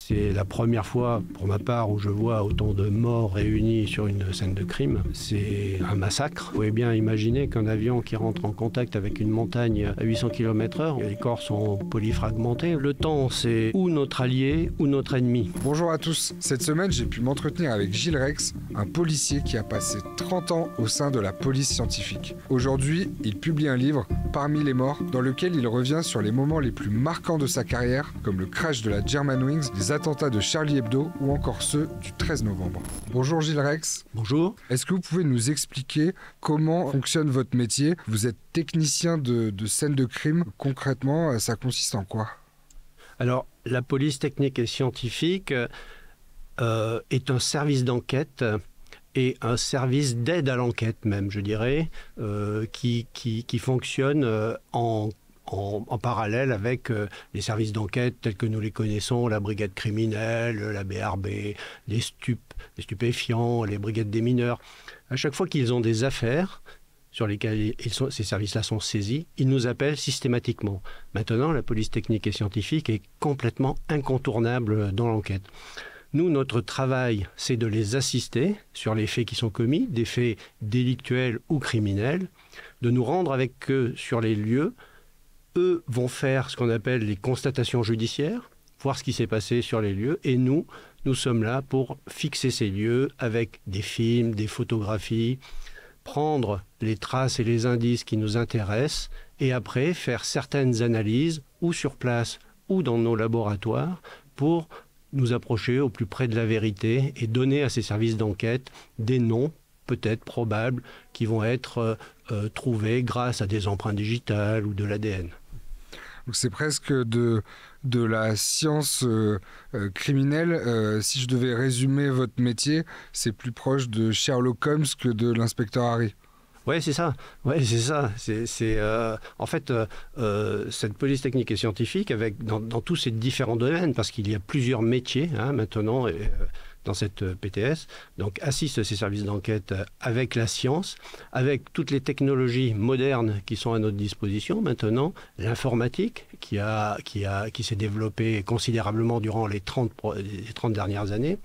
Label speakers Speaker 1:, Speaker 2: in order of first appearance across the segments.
Speaker 1: C'est la première fois, pour ma part, où je vois autant de morts réunis sur une scène de crime. C'est un massacre. Vous pouvez bien imaginer qu'un avion qui rentre en contact avec une montagne à 800 km/h, les corps sont polyfragmentés. Le temps, c'est ou notre allié ou notre ennemi.
Speaker 2: Bonjour à tous. Cette semaine, j'ai pu m'entretenir avec Gilles Rex, un policier qui a passé 30 ans au sein de la police scientifique. Aujourd'hui, il publie un livre, Parmi les morts, dans lequel il revient sur les moments les plus marquants de sa carrière, comme le crash de la Germanwings, les attentats de Charlie Hebdo ou encore ceux du 13 novembre. Bonjour Gilles Rex.
Speaker 1: Bonjour.
Speaker 2: Est-ce que vous pouvez nous expliquer comment fonctionne votre métier? Vous êtes technicien de scène de crime. Concrètement, ça consiste en quoi?
Speaker 1: Alors, la police technique et scientifique est un service d'enquête et un service d'aide à l'enquête même, je dirais, qui fonctionne en parallèle avec les services d'enquête tels que nous les connaissons, la brigade criminelle, la BRB, les stupéfiants, les brigades des mineurs. À chaque fois qu'ils ont des affaires sur lesquelles ces services-là sont saisis, ils nous appellent systématiquement. Maintenant, la police technique et scientifique est complètement incontournable dans l'enquête. Nous, notre travail, c'est de les assister sur les faits qui sont commis, des faits délictuels ou criminels, de nous rendre avec eux sur les lieux. Eux vont faire ce qu'on appelle les constatations judiciaires, voir ce qui s'est passé sur les lieux, et nous sommes là pour fixer ces lieux avec des films, des photographies, prendre les traces et les indices qui nous intéressent, et après faire certaines analyses, ou sur place, ou dans nos laboratoires, pour nous approcher au plus près de la vérité et donner à ces services d'enquête des noms, peut-être probables, qui vont être trouvés grâce à des empreintes digitales ou de l'ADN.
Speaker 2: Donc c'est presque de la science criminelle. Si je devais résumer votre métier, c'est plus proche de Sherlock Holmes que de l'inspecteur Harry.
Speaker 1: Oui, c'est ça. En fait, cette police technique et scientifique, dans tous ces différents domaines, parce qu'il y a plusieurs métiers maintenant dans cette PTS, donc assiste ces services d'enquête avec la science, avec toutes les technologies modernes qui sont à notre disposition maintenant, l'informatique qui s'est développée considérablement durant les 30 dernières années,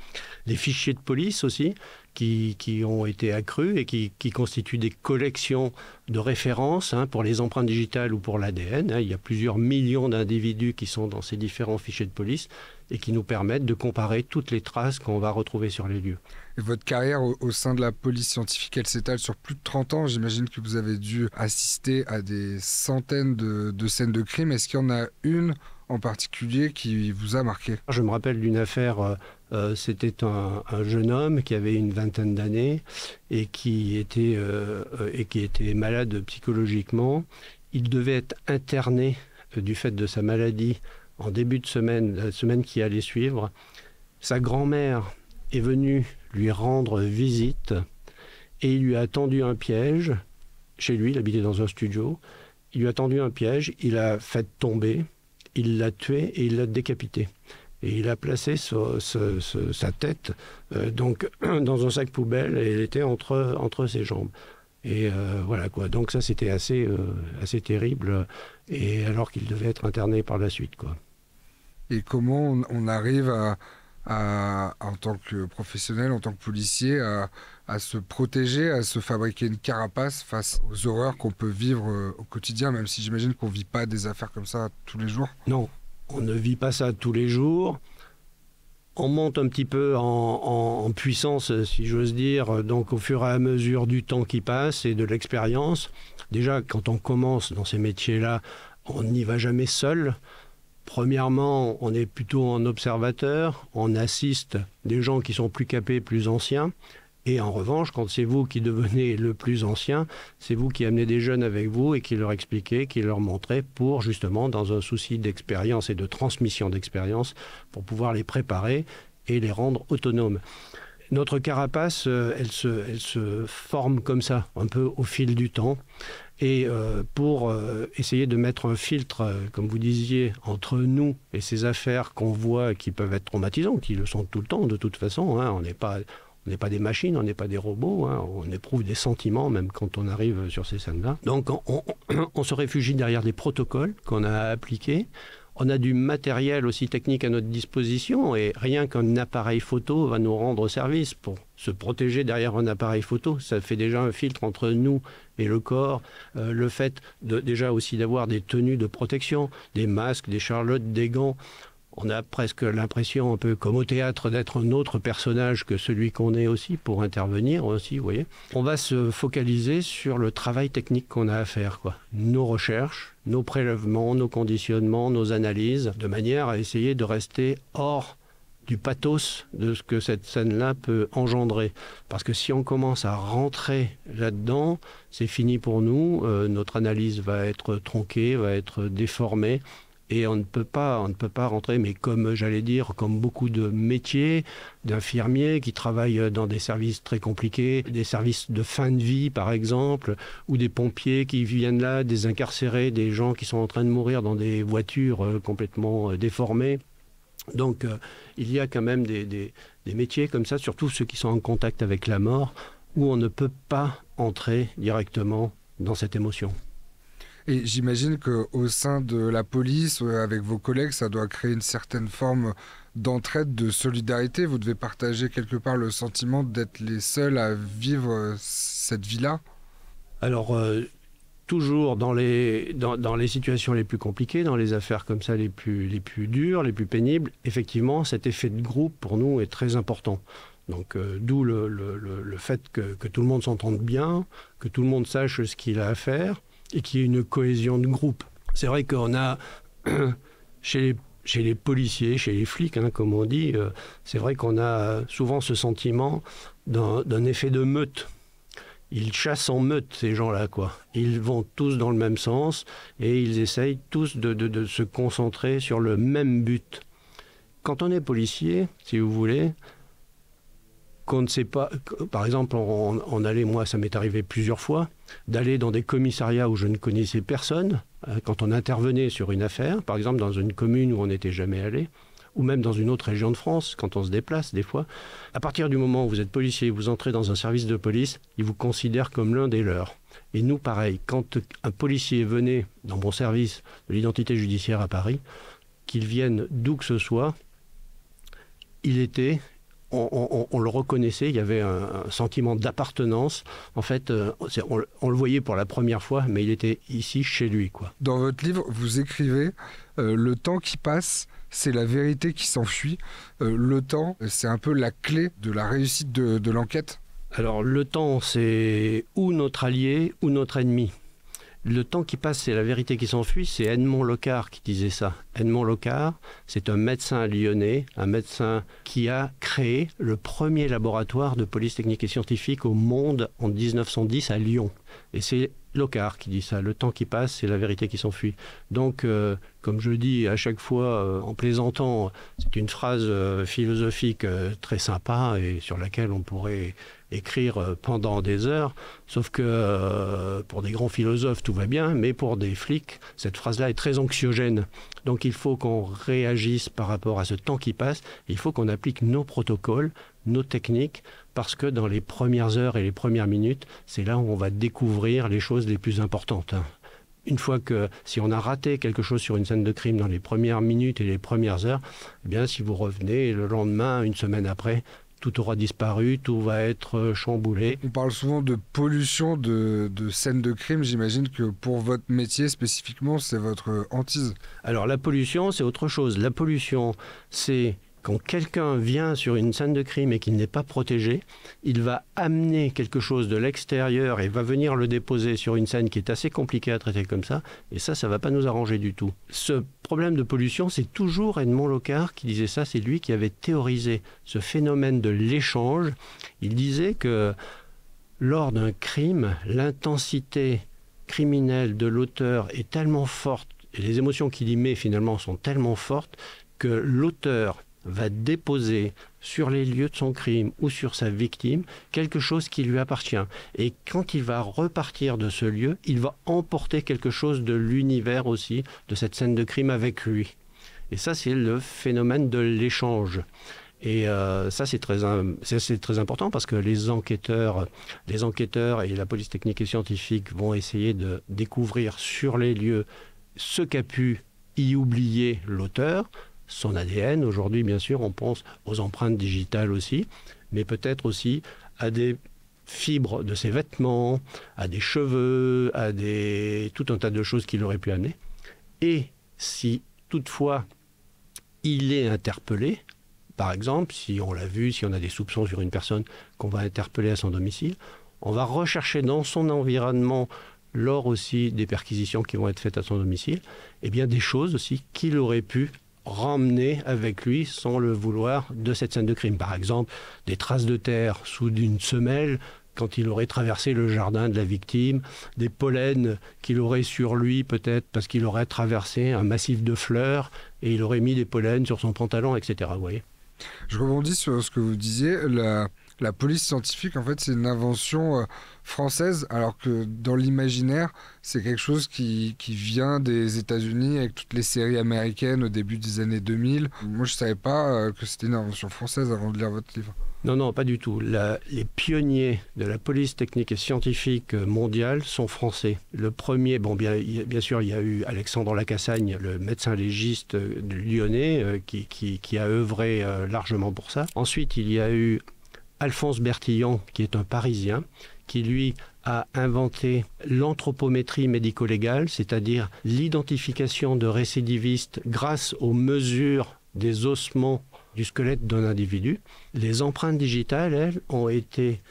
Speaker 1: les fichiers de police aussi, qui ont été accrus et qui constituent des collections de références pour les empreintes digitales ou pour l'ADN. Il y a plusieurs millions d'individus qui sont dans ces différents fichiers de police et qui nous permettent de comparer toutes les traces qu'on va retrouver sur les lieux.
Speaker 2: Et votre carrière au sein de la police scientifique, elle s'étale sur plus de 30 ans. J'imagine que vous avez dû assister à des centaines de scènes de crime. Est-ce qu'il y en a une en particulier qui vous a marqué?
Speaker 1: Je me rappelle d'une affaire, c'était un jeune homme qui avait une vingtaine d'années et qui était malade psychologiquement. Il devait être interné du fait de sa maladie en début de semaine, la semaine qui allait suivre. Sa grand-mère est venue lui rendre visite et il lui a tendu un piège. Chez lui, il habitait dans un studio. Il lui a tendu un piège, il l'a fait tomber, il l'a tué et il l'a décapité. Et il a placé sa tête dans un sac poubelle et elle était entre ses jambes. Et voilà quoi. Donc ça, c'était assez terrible. Et alors qu'il devait être interné par la suite, quoi.
Speaker 2: Et comment on arrive en tant que professionnel, en tant que policier, à se protéger, à se fabriquer une carapace face aux horreurs qu'on peut vivre au quotidien, même si j'imagine qu'on ne vit pas des affaires comme ça tous les jours?
Speaker 1: Non, on ne vit pas ça tous les jours. On monte un petit peu en puissance, si j'ose dire, donc au fur et à mesure du temps qui passe et de l'expérience. Déjà, quand on commence dans ces métiers-là, on n'y va jamais seul. Premièrement, on est plutôt en observateur, on assiste des gens qui sont plus capés, plus anciens. Et en revanche, quand c'est vous qui devenez le plus ancien, c'est vous qui amenez des jeunes avec vous et qui leur expliquez, qui leur montrez pour justement, dans un souci d'expérience et de transmission d'expérience, pour pouvoir les préparer et les rendre autonomes. Notre carapace, elle se forme comme ça, un peu au fil du temps. Et pour essayer de mettre un filtre, comme vous disiez, entre nous et ces affaires qu'on voit qui peuvent être traumatisantes, qui le sont tout le temps de toute façon, on n'est pas des machines, on n'est pas des robots, on éprouve des sentiments même quand on arrive sur ces scènes-là. Donc on se réfugie derrière des protocoles qu'on a appliqués. On a du matériel aussi technique à notre disposition et rien qu'un appareil photo va nous rendre service pour se protéger derrière un appareil photo. Ça fait déjà un filtre entre nous et le corps. Le fait déjà aussi d'avoir des tenues de protection, des masques, des charlottes, des gants. On a presque l'impression, un peu comme au théâtre, d'être un autre personnage que celui qu'on est aussi pour intervenir aussi, vous voyez. On va se focaliser sur le travail technique qu'on a à faire, quoi. Nos recherches, nos prélèvements, nos conditionnements, nos analyses, de manière à essayer de rester hors du pathos de ce que cette scène-là peut engendrer. Parce que si on commence à rentrer là-dedans, c'est fini pour nous. Notre analyse va être tronquée, va être déformée. Et on ne peut pas rentrer, mais comme j'allais dire, comme beaucoup de métiers, d'infirmiers qui travaillent dans des services très compliqués, des services de fin de vie par exemple, ou des pompiers qui viennent là, des incarcérés, des gens qui sont en train de mourir dans des voitures complètement déformées. Donc il y a quand même des métiers comme ça, surtout ceux qui sont en contact avec la mort, où on ne peut pas entrer directement dans cette émotion.
Speaker 2: Et j'imagine qu'au sein de la police, avec vos collègues, ça doit créer une certaine forme d'entraide, de solidarité. Vous devez partager quelque part le sentiment d'être les seuls à vivre cette vie-là.
Speaker 1: Alors, toujours dans les situations les plus compliquées, dans les affaires comme ça les plus dures, les plus pénibles, effectivement, cet effet de groupe, pour nous, est très important. Donc, d'où le fait que tout le monde s'entende bien, que tout le monde sache ce qu'il a à faire, et qu'il y ait une cohésion de groupe. C'est vrai qu'on a, chez les policiers, chez les flics, comme on dit, c'est vrai qu'on a souvent ce sentiment d'un effet de meute. Ils chassent en meute, ces gens-là, quoi. Ils vont tous dans le même sens et ils essayent tous de se concentrer sur le même but. Quand on est policier, si vous voulez, qu'on ne sait pas, par exemple, on allait, moi ça m'est arrivé plusieurs fois, d'aller dans des commissariats où je ne connaissais personne, quand on intervenait sur une affaire, par exemple dans une commune où on n'était jamais allé, ou même dans une autre région de France, quand on se déplace des fois. À partir du moment où vous êtes policier, vous entrez dans un service de police, ils vous considèrent comme l'un des leurs. Et nous, pareil, quand un policier venait dans mon service de l'identité judiciaire à Paris, qu'il vienne d'où que ce soit, il était... On le reconnaissait, il y avait un sentiment d'appartenance. En fait, on le voyait pour la première fois, mais il était ici, chez lui, quoi.
Speaker 2: Dans votre livre, vous écrivez « Le temps qui passe, c'est la vérité qui s'enfuit ». Le temps, c'est un peu la clé de la réussite de l'enquête.
Speaker 1: Alors, le temps, c'est ou notre allié ou notre ennemi. Le temps qui passe, c'est la vérité qui s'enfuit, c'est Edmond Locard qui disait ça. Edmond Locard, c'est un médecin lyonnais, un médecin qui a créé le premier laboratoire de police technique et scientifique au monde en 1910 à Lyon. Et c'est Locard qui dit ça, le temps qui passe, c'est la vérité qui s'enfuit. Donc, comme je dis à chaque fois en plaisantant, c'est une phrase philosophique très sympa et sur laquelle on pourrait écrire pendant des heures, sauf que pour des grands philosophes tout va bien, mais pour des flics, cette phrase-là est très anxiogène. Donc il faut qu'on réagisse par rapport à ce temps qui passe, il faut qu'on applique nos protocoles, nos techniques, parce que dans les premières heures et les premières minutes, c'est là où on va découvrir les choses les plus importantes. Une fois que, si on a raté quelque chose sur une scène de crime dans les premières minutes et les premières heures, eh bien si vous revenez le lendemain, une semaine après, tout aura disparu, tout va être chamboulé.
Speaker 2: On parle souvent de pollution de scènes de crime. J'imagine que pour votre métier spécifiquement, c'est votre hantise.
Speaker 1: Alors la pollution, c'est autre chose. La pollution, c'est quand quelqu'un vient sur une scène de crime et qu'il n'est pas protégé, il va amener quelque chose de l'extérieur et va venir le déposer sur une scène qui est assez compliquée à traiter comme ça. Et ça ne va pas nous arranger du tout. Ce problème de pollution, c'est toujours Edmond Locard qui disait ça. C'est lui qui avait théorisé ce phénomène de l'échange. Il disait que lors d'un crime, l'intensité criminelle de l'auteur est tellement forte et les émotions qu'il y met finalement sont tellement fortes que l'auteur va déposer sur les lieux de son crime ou sur sa victime quelque chose qui lui appartient. Et quand il va repartir de ce lieu, il va emporter quelque chose de l'univers aussi, de cette scène de crime avec lui. Et ça, c'est le phénomène de l'échange. Et ça, c'est très important parce que les enquêteurs et la police technique et scientifique vont essayer de découvrir sur les lieux ce qu'a pu y oublier l'auteur, son ADN. Aujourd'hui, bien sûr, on pense aux empreintes digitales aussi, mais peut-être aussi à des fibres de ses vêtements, à des cheveux, à tout un tas de choses qu'il aurait pu amener. Et si toutefois il est interpellé, par exemple, si on l'a vu, si on a des soupçons sur une personne qu'on va interpeller à son domicile, on va rechercher dans son environnement, lors aussi des perquisitions qui vont être faites à son domicile, eh bien des choses aussi qu'il aurait pu ramener avec lui sans le vouloir de cette scène de crime. Par exemple, des traces de terre sous une semelle quand il aurait traversé le jardin de la victime, des pollens qu'il aurait sur lui peut-être parce qu'il aurait traversé un massif de fleurs et il aurait mis des pollens sur son pantalon, etc. Vous voyez ?
Speaker 2: Je rebondis sur ce que vous disiez. La police scientifique, en fait, c'est une invention française, alors que dans l'imaginaire, c'est quelque chose qui vient des États-Unis avec toutes les séries américaines au début des années 2000. Moi, je ne savais pas que c'était une invention française avant de lire votre livre.
Speaker 1: Non, pas du tout. Les pionniers de la police technique et scientifique mondiale sont français. Le premier, bien sûr, il y a eu Alexandre Lacassagne, le médecin légiste lyonnais, qui a œuvré largement pour ça. Ensuite, il y a eu Alphonse Bertillon, qui est un Parisien, qui lui a inventé l'anthropométrie médico-légale, c'est-à-dire l'identification de récidivistes grâce aux mesures des ossements du squelette d'un individu. Les empreintes digitales, elles, ont été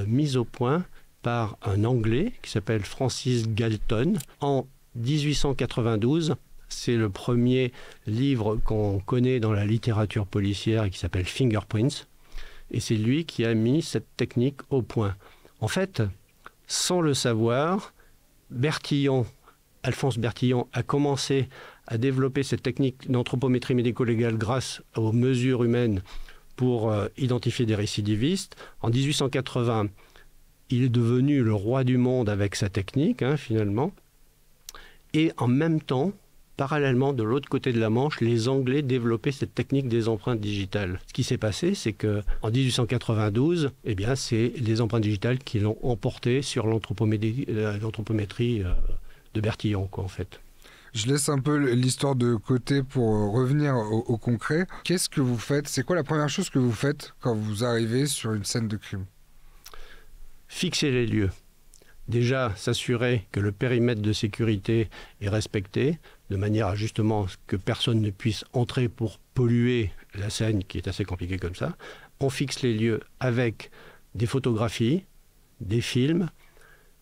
Speaker 1: mises au point par un Anglais qui s'appelle Francis Galton en 1892. C'est le premier livre qu'on connaît dans la littérature policière et qui s'appelle Fingerprints. Et c'est lui qui a mis cette technique au point. En fait, sans le savoir, Alphonse Bertillon a commencé à développer cette technique d'anthropométrie médico-légale grâce aux mesures humaines pour identifier des récidivistes. En 1880, il est devenu le roi du monde avec sa technique, finalement. Et en même temps, parallèlement, de l'autre côté de la Manche, les Anglais développaient cette technique des empreintes digitales. Ce qui s'est passé, c'est qu'en 1892, c'est les empreintes digitales qui l'ont emporté sur l'anthropométrie de Bertillon, en fait.
Speaker 2: Je laisse un peu l'histoire de côté pour revenir au concret. Qu'est-ce que vous faites ? C'est quoi la première chose que vous faites quand vous arrivez sur une scène de crime ?
Speaker 1: Fixer les lieux. Déjà, s'assurer que le périmètre de sécurité est respecté, de manière à justement que personne ne puisse entrer pour polluer la scène, qui est assez compliquée comme ça. On fixe les lieux avec des photographies, des films,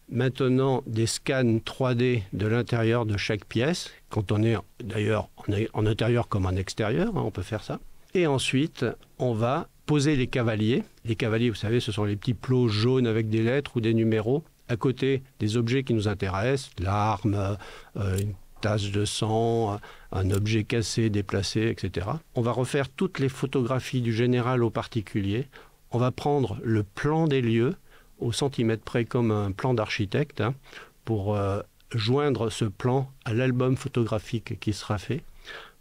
Speaker 1: maintenant des scans 3D de l'intérieur de chaque pièce, quand on est d'ailleurs en intérieur comme en extérieur, on peut faire ça. Et ensuite, on va poser les cavaliers. Les cavaliers, vous savez, ce sont les petits plots jaunes avec des lettres ou des numéros, à côté des objets qui nous intéressent, l'arme, une tache de sang, un objet cassé, déplacé, etc. On va refaire toutes les photographies du général au particulier. On va prendre le plan des lieux au centimètre près comme un plan d'architecte pour joindre ce plan à l'album photographique qui sera fait.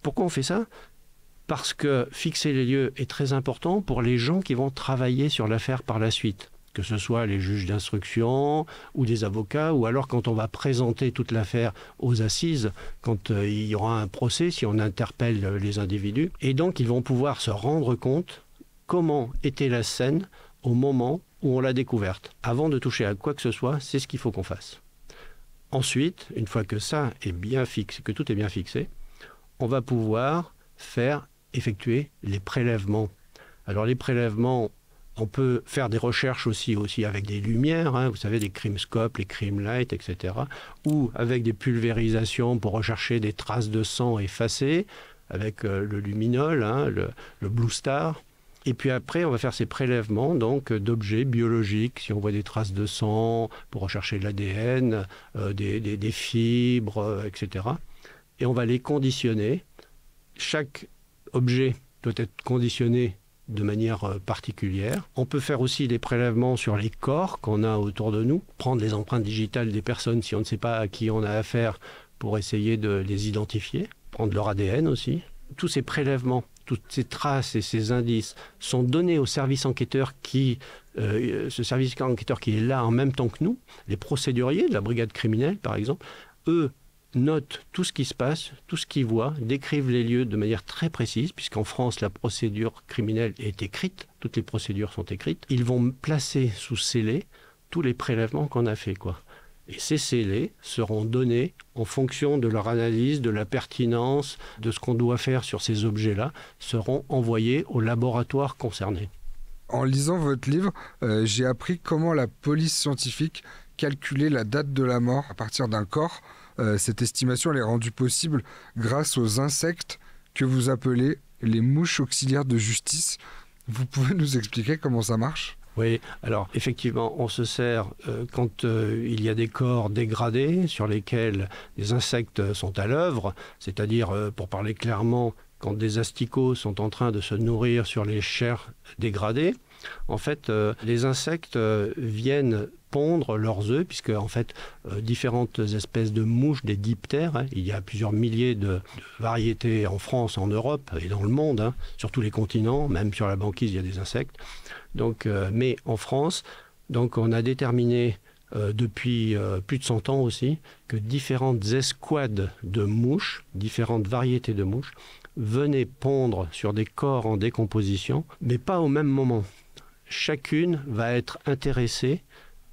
Speaker 1: Pourquoi on fait ça ? Parce que fixer les lieux est très important pour les gens qui vont travailler sur l'affaire par la suite. Que ce soit les juges d'instruction ou des avocats, ou alors quand on va présenter toute l'affaire aux assises, quand il y aura un procès, si on interpelle les individus. Et donc, ils vont pouvoir se rendre compte comment était la scène au moment où on l'a découverte. Avant de toucher à quoi que ce soit, c'est ce qu'il faut qu'on fasse. Ensuite, une fois que ça est bien fixé, que tout est bien fixé, on va pouvoir effectuer les prélèvements. Alors, les prélèvements, on peut faire des recherches aussi avec des lumières, vous savez, des crimescopes, les crimelight, etc. Ou avec des pulvérisations pour rechercher des traces de sang effacées, avec le luminol, le Blue Star. Et puis après, on va faire ces prélèvements donc d'objets biologiques, si on voit des traces de sang, pour rechercher l'ADN, des fibres, etc. Et on va les conditionner. Chaque objet doit être conditionné de manière particulière. On peut faire aussi des prélèvements sur les corps qu'on a autour de nous, prendre les empreintes digitales des personnes si on ne sait pas à qui on a affaire pour essayer de les identifier, prendre leur ADN aussi. Tous ces prélèvements, toutes ces traces et ces indices sont donnés au service enquêteur ce service enquêteur qui est là en même temps que nous, les procéduriers de la brigade criminelle par exemple, eux notent tout ce qui se passe, tout ce qu'ils voient, décrivent les lieux de manière très précise, puisqu'en France, la procédure criminelle est écrite, toutes les procédures sont écrites. Ils vont placer sous scellé tous les prélèvements qu'on a faits, quoi. Et ces scellés seront donnés en fonction de leur analyse, de la pertinence, de ce qu'on doit faire sur ces objets-là, seront envoyés au laboratoire concerné.
Speaker 2: En lisant votre livre, j'ai appris comment la police scientifique calculait la date de la mort à partir d'un corps. Cette estimation elle est rendue possible grâce aux insectes que vous appelez les mouches auxiliaires de justice. Vous pouvez nous expliquer comment ça marche ?
Speaker 1: Oui, alors effectivement, on se sert quand il y a des corps dégradés sur lesquels des insectes sont à l'œuvre, c'est-à-dire, pour parler clairement, quand des asticots sont en train de se nourrir sur les chairs dégradées, en fait, les insectes viennent pondre leurs œufs, puisque en fait, différentes espèces de mouches, des diptères, hein, il y a plusieurs milliers de variétés en France, en Europe et dans le monde, hein, sur tous les continents, même sur la banquise, il y a des insectes. Donc, mais en France, donc on a déterminé depuis plus de 100 ans aussi que différentes escouades de mouches, différentes variétés de mouches, venaient pondre sur des corps en décomposition, mais pas au même moment. Chacune va être intéressée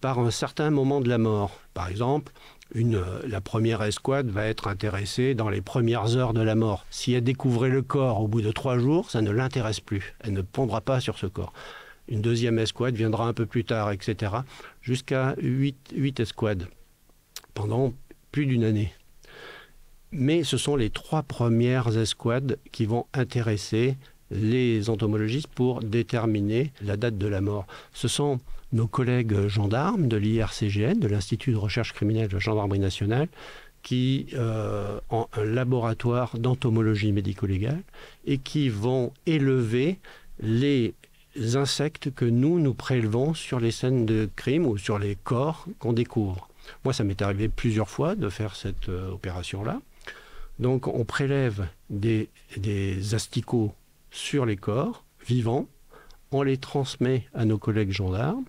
Speaker 1: par un certain moment de la mort. Par exemple, la première escouade va être intéressée dans les premières heures de la mort. Si elle découvrait le corps au bout de 3 jours, ça ne l'intéresse plus. Elle ne pondra pas sur ce corps. Une deuxième escouade viendra un peu plus tard, etc. Jusqu'à 8 escouades pendant plus d'une année. Mais ce sont les 3 premières escouades qui vont intéresser les entomologistes pour déterminer la date de la mort. Ce sont nos collègues gendarmes de l'IRCGN, de l'Institut de recherche criminelle de la Gendarmerie nationale, qui ont un laboratoire d'entomologie médico-légale et qui vont élever les insectes que nous prélevons sur les scènes de crime ou sur les corps qu'on découvre. Moi, ça m'est arrivé plusieurs fois de faire cette opération-là. Donc, on prélève des asticots sur les corps vivants, on les transmet à nos collègues gendarmes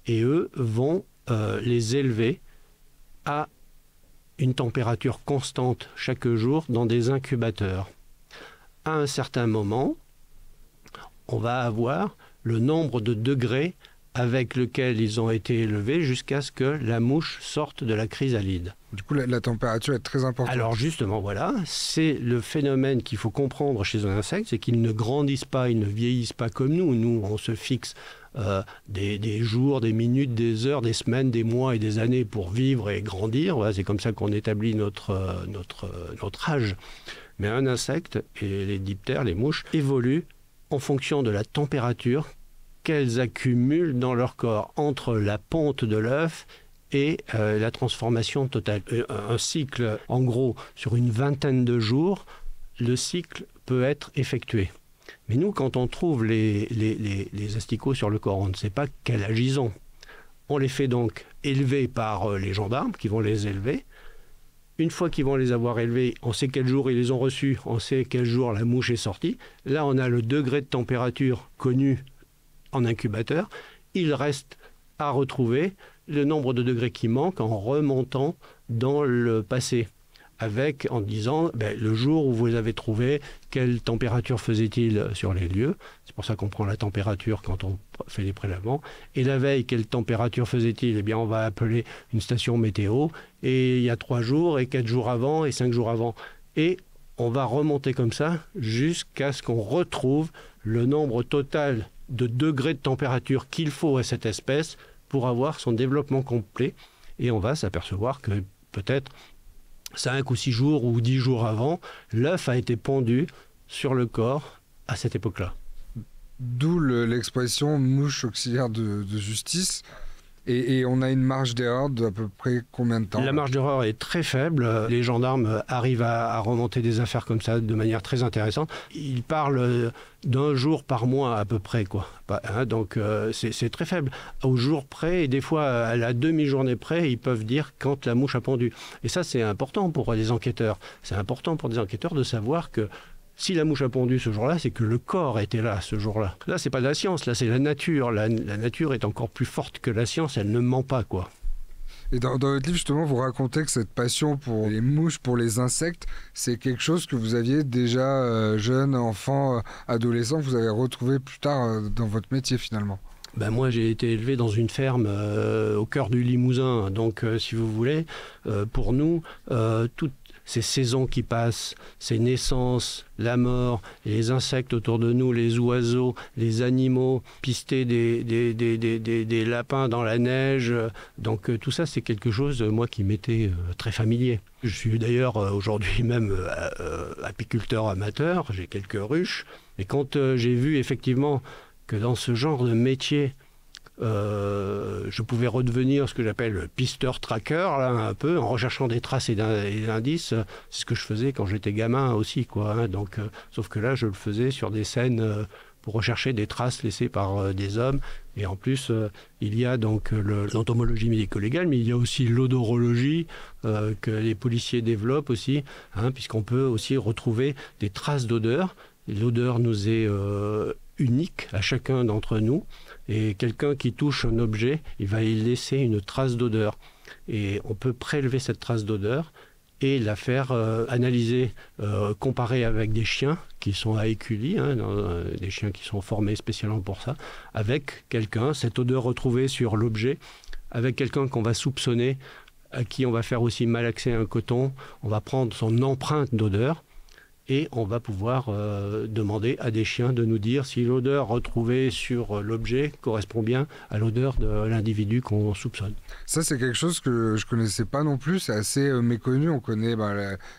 Speaker 1: et eux vont les élever à une température constante chaque jour dans des incubateurs. À un certain moment, on va avoir le nombre de degrés avec lequel ils ont été élevés jusqu'à ce que la mouche sorte de la chrysalide.
Speaker 2: Du coup, la température est très importante.
Speaker 1: Alors justement, voilà, c'est le phénomène qu'il faut comprendre chez un insecte, c'est qu'ils ne grandissent pas, ils ne vieillissent pas comme nous. Nous, on se fixe des jours, des minutes, des heures, des semaines, des mois et des années pour vivre et grandir. Voilà, c'est comme ça qu'on établit notre âge. Mais un insecte, et les diptères, les mouches, évoluent en fonction de la température qu'elles accumulent dans leur corps entre la ponte de l'œuf et la transformation totale. Un cycle, en gros, sur une vingtaine de jours, le cycle peut être effectué. Mais nous, quand on trouve les asticots sur le corps, on ne sait pas quel âge ils ont. On les fait donc élever par les gendarmes qui vont les élever. Une fois qu'ils vont les avoir élevés, on sait quel jour ils les ont reçus, on sait quel jour la mouche est sortie. Là, on a le degré de température connu en incubateur. Il reste à retrouver le nombre de degrés qui manquent en remontant dans le passé, en disant le jour où vous les avez trouvés, quelle température faisait-il sur les lieux. C'est pour ça qu'on prend la température quand on fait les prélèvements. Et la veille, quelle température faisait-il ? Eh bien, on va appeler une station météo. Et il y a 3 jours, et 4 jours avant, et 5 jours avant. Et on va remonter comme ça jusqu'à ce qu'on retrouve le nombre total de degrés de température qu'il faut à cette espèce pour avoir son développement complet. Et on va s'apercevoir que peut-être 5 ou 6 jours ou 10 jours avant, l'œuf a été pondu sur le corps à cette époque-là.
Speaker 2: D'où l'expression mouche auxiliaire de justice. Et on a une marge d'erreur d'à peu près combien de temps ?
Speaker 1: La marge d'erreur est très faible. Les gendarmes arrivent à remonter des affaires comme ça de manière très intéressante. Ils parlent d'1 jour par mois à peu près, quoi. Donc c'est très faible. Au jour près, et des fois à la demi-journée près, ils peuvent dire quand la mouche a pondu. Et ça, c'est important pour les enquêteurs. C'est important pour des enquêteurs de savoir que si la mouche a pondu ce jour-là, c'est que le corps était là ce jour-là. Là, c'est pas de la science, là, c'est la nature. La nature est encore plus forte que la science, elle ne ment pas, quoi.
Speaker 2: Et dans votre livre, justement, vous racontez que cette passion pour les mouches, pour les insectes, c'est quelque chose que vous aviez déjà jeune, enfant, adolescent, que vous avez retrouvé plus tard dans votre métier finalement.
Speaker 1: Ben moi, j'ai été élevé dans une ferme au cœur du Limousin. Donc, si vous voulez, pour nous, toutes ces saisons qui passent, ces naissances, la mort, les insectes autour de nous, les oiseaux, les animaux, pister des lapins dans la neige. Donc, tout ça, c'est quelque chose, moi, qui m'était très familier. Je suis d'ailleurs aujourd'hui même apiculteur amateur. J'ai quelques ruches. Et quand j'ai vu effectivement que dans ce genre de métier, je pouvais redevenir ce que j'appelle pisteur-tracker, là, un peu, en recherchant des traces et des indices. C'est ce que je faisais quand j'étais gamin aussi, quoi. Hein. Donc, sauf que là, je le faisais sur des scènes pour rechercher des traces laissées par des hommes. Et en plus, il y a donc l'entomologie médico-légale, mais il y a aussi l'odorologie que les policiers développent aussi, hein, puisqu'on peut aussi retrouver des traces d'odeur. L'odeur nous est unique à chacun d'entre nous. Et quelqu'un qui touche un objet, il va y laisser une trace d'odeur. Et on peut prélever cette trace d'odeur et la faire analyser, comparer avec des chiens qui sont à éculie, hein, des chiens qui sont formés spécialement pour ça, avec quelqu'un, cette odeur retrouvée sur l'objet, avec quelqu'un qu'on va soupçonner, à qui on va faire aussi malaxer un coton, on va prendre son empreinte d'odeur, et on va pouvoir demander à des chiens de nous dire si l'odeur retrouvée sur l'objet correspond bien à l'odeur de l'individu qu'on soupçonne.
Speaker 2: Ça, c'est quelque chose que je ne connaissais pas non plus. C'est assez méconnu. On connaît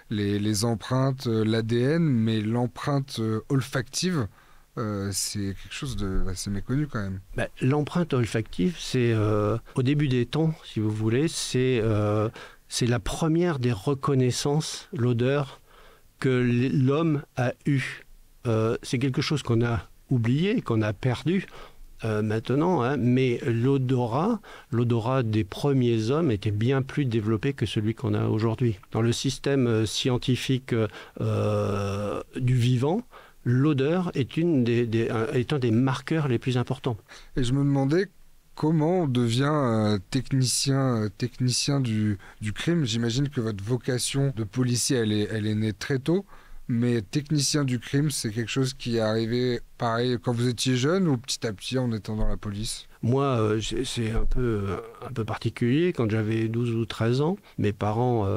Speaker 2: les empreintes, l'ADN, mais l'empreinte olfactive, c'est quelque chose d'assez méconnu quand même.
Speaker 1: L'empreinte olfactive, c'est au début des temps, si vous voulez, c'est la première des reconnaissances, l'odeur que l'homme a eu. C'est quelque chose qu'on a oublié, qu'on a perdu maintenant, hein, mais l'odorat des premiers hommes était bien plus développé que celui qu'on a aujourd'hui. Dans le système scientifique du vivant, l'odeur est un des marqueurs les plus importants.
Speaker 2: Et je me demandais comment on devient technicien du crime. J'imagine que votre vocation de policier, elle est née très tôt, mais technicien du crime, c'est quelque chose qui est arrivé pareil quand vous étiez jeune ou petit à petit en étant dans la police?
Speaker 1: Moi, c'est un peu particulier. Quand j'avais 12 ou 13 ans, mes parents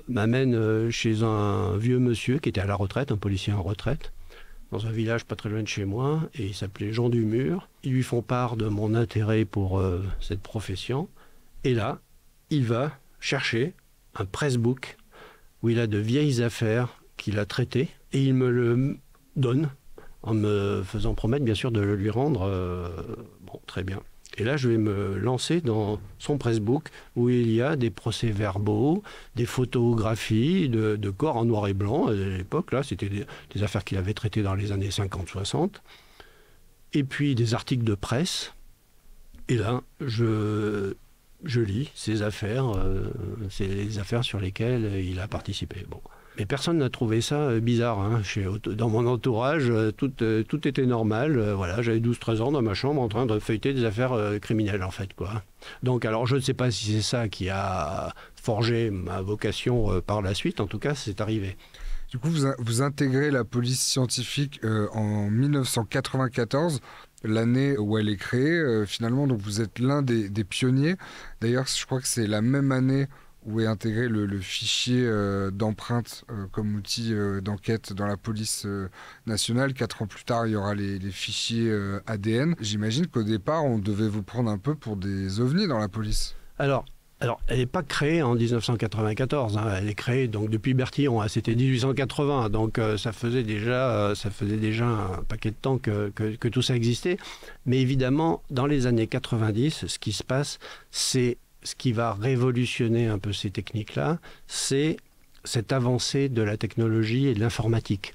Speaker 1: m'amènent chez un vieux monsieur qui était à la retraite, un policier en retraite, dans un village pas très loin de chez moi, et il s'appelait Jean Dumur. Ils lui font part de mon intérêt pour cette profession, et là, il va chercher un pressbook où il a de vieilles affaires qu'il a traitées, et il me le donne, en me faisant promettre, bien sûr, de le lui rendre. Bon, très bien. Et là, je vais me lancer dans son pressbook où il y a des procès-verbaux, des photographies de corps en noir et blanc. À l'époque, là, c'était des affaires qu'il avait traitées dans les années 50-60. Et puis des articles de presse. Et là, je lis ces affaires, c'est les affaires sur lesquelles il a participé. Bon. Mais personne n'a trouvé ça bizarre. Hein. Dans mon entourage, tout était normal. Voilà, j'avais 12-13 ans dans ma chambre en train de feuilleter des affaires criminelles, en fait, quoi. Donc, alors, je ne sais pas si c'est ça qui a forgé ma vocation par la suite. En tout cas, c'est arrivé.
Speaker 2: Du coup, vous intégrez la police scientifique en 1994, l'année où elle est créée, finalement. Donc, vous êtes l'un des pionniers. D'ailleurs, je crois que c'est la même année où est intégré le fichier d'empreintes comme outil d'enquête dans la police nationale. 4 ans plus tard, il y aura les fichiers ADN. J'imagine qu'au départ, on devait vous prendre un peu pour des ovnis dans la police.
Speaker 1: Alors elle n'est pas créée en 1994. Hein. Elle est créée donc depuis Bertillon. Hein. C'était 1880. Donc ça faisait déjà un paquet de temps que tout ça existait. Mais évidemment, dans les années 90, ce qui se passe, c'est ce qui va révolutionner un peu ces techniques-là, c'est cette avancée de la technologie et de l'informatique.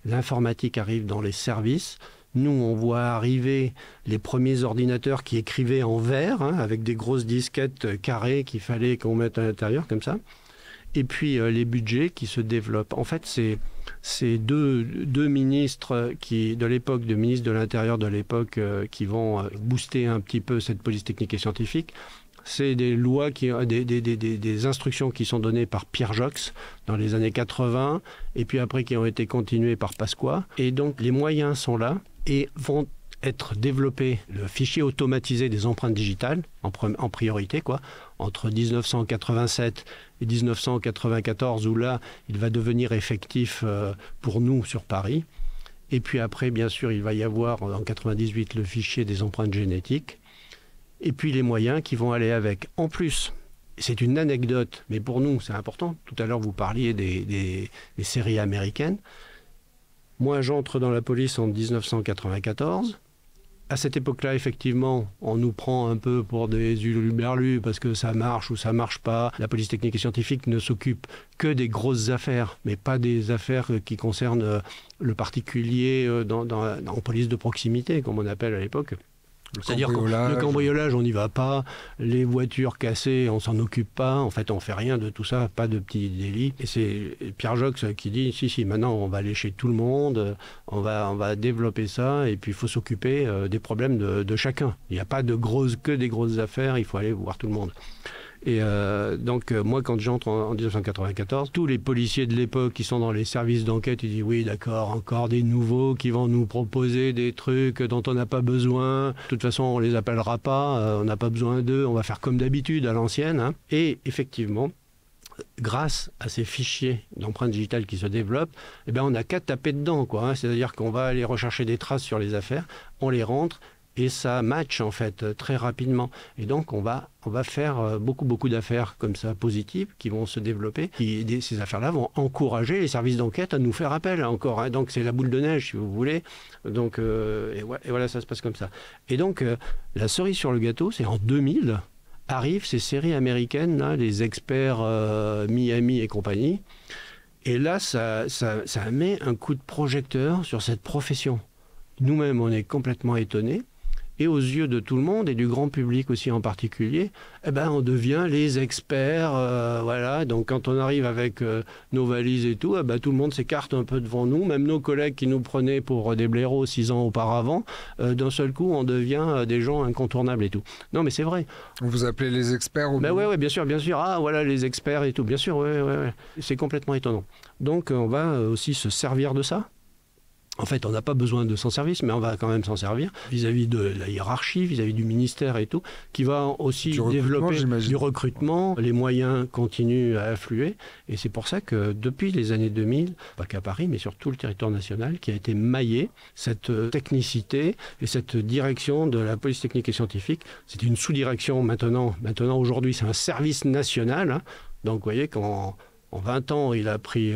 Speaker 1: L'informatique arrive dans les services. Nous, on voit arriver les premiers ordinateurs qui écrivaient en verre, hein, avec des grosses disquettes carrées qu'il fallait qu'on mette à l'intérieur, comme ça. Et puis les budgets qui se développent. En fait, c'est deux ministres de l'époque, deux ministres de l'Intérieur de l'époque, qui vont booster un petit peu cette police technique et scientifique. C'est des lois, des instructions qui sont données par Pierre Jox dans les années 80, et puis après qui ont été continuées par Pasqua. Et donc les moyens sont là et vont être développés. Le fichier automatisé des empreintes digitales, en priorité, entre 1987 et 1994, où là, il va devenir effectif pour nous sur Paris. Et puis après, bien sûr, il va y avoir en 98 le fichier des empreintes génétiques. Et puis les moyens qui vont aller avec. En plus, c'est une anecdote, mais pour nous, c'est important. Tout à l'heure, vous parliez des séries américaines. Moi, j'entre dans la police en 1994. À cette époque-là, effectivement, on nous prend un peu pour des huluberlus parce que ça marche ou ça marche pas. La police technique et scientifique ne s'occupe que des grosses affaires, mais pas des affaires qui concernent le particulier en police de proximité, comme on appelle à l'époque. C'est-à-dire que le cambriolage, on n'y va pas. Les voitures cassées, on s'en occupe pas. En fait, on fait rien de tout ça, pas de petits délits. Et c'est Pierre Jox qui dit si, maintenant on va aller chez tout le monde, on va développer ça, et puis il faut s'occuper des problèmes de chacun. Il n'y a pas que des grosses affaires, il faut aller voir tout le monde. Et donc, moi, quand j'entre en 1994, tous les policiers de l'époque qui sont dans les services d'enquête, ils disent oui, d'accord, encore des nouveaux qui vont nous proposer des trucs dont on n'a pas besoin. De toute façon, on les appellera pas, on n'a pas besoin d'eux, on va faire comme d'habitude à l'ancienne. Hein. Et effectivement, grâce à ces fichiers d'empreintes digitales qui se développent, on n'a qu'à taper dedans, hein. C'est-à-dire qu'on va aller rechercher des traces sur les affaires, on les rentre, et ça match en fait très rapidement. Et donc on va faire beaucoup d'affaires comme ça positives qui vont se développer. Ces affaires-là vont encourager les services d'enquête à nous faire appel encore. Hein. Donc c'est la boule de neige si vous voulez. Donc et voilà, ça se passe comme ça. Et donc la cerise sur le gâteau, c'est en 2000 arrivent ces séries américaines, là, les experts Miami et compagnie. Et là ça met un coup de projecteur sur cette profession. Nous-mêmes, on est complètement étonnés. Et aux yeux de tout le monde et du grand public aussi en particulier, on devient les experts. Voilà. Donc quand on arrive avec nos valises et tout, tout le monde s'écarte un peu devant nous. Même nos collègues qui nous prenaient pour des blaireaux 6 ans auparavant, d'un seul coup, on devient des gens incontournables et tout. Non, mais c'est vrai.
Speaker 2: On vous appelez les experts au
Speaker 1: Oui, bien sûr. Ah, voilà, les experts et tout. Bien sûr, ouais. C'est complètement étonnant. Donc on va aussi se servir de ça. En fait, on n'a pas besoin de s'en servir, mais on va quand même s'en servir vis-à-vis de la hiérarchie, vis-à-vis du ministère et tout, qui va aussi développer du recrutement. Les moyens continuent à affluer. Et c'est pour ça que depuis les années 2000, pas qu'à Paris, mais sur tout le territoire national, qui a été maillé, cette technicité et cette direction de la police technique et scientifique. C'est une sous-direction maintenant. Maintenant, aujourd'hui, c'est un service national. Hein. Donc, vous voyez, en 20 ans, il a pris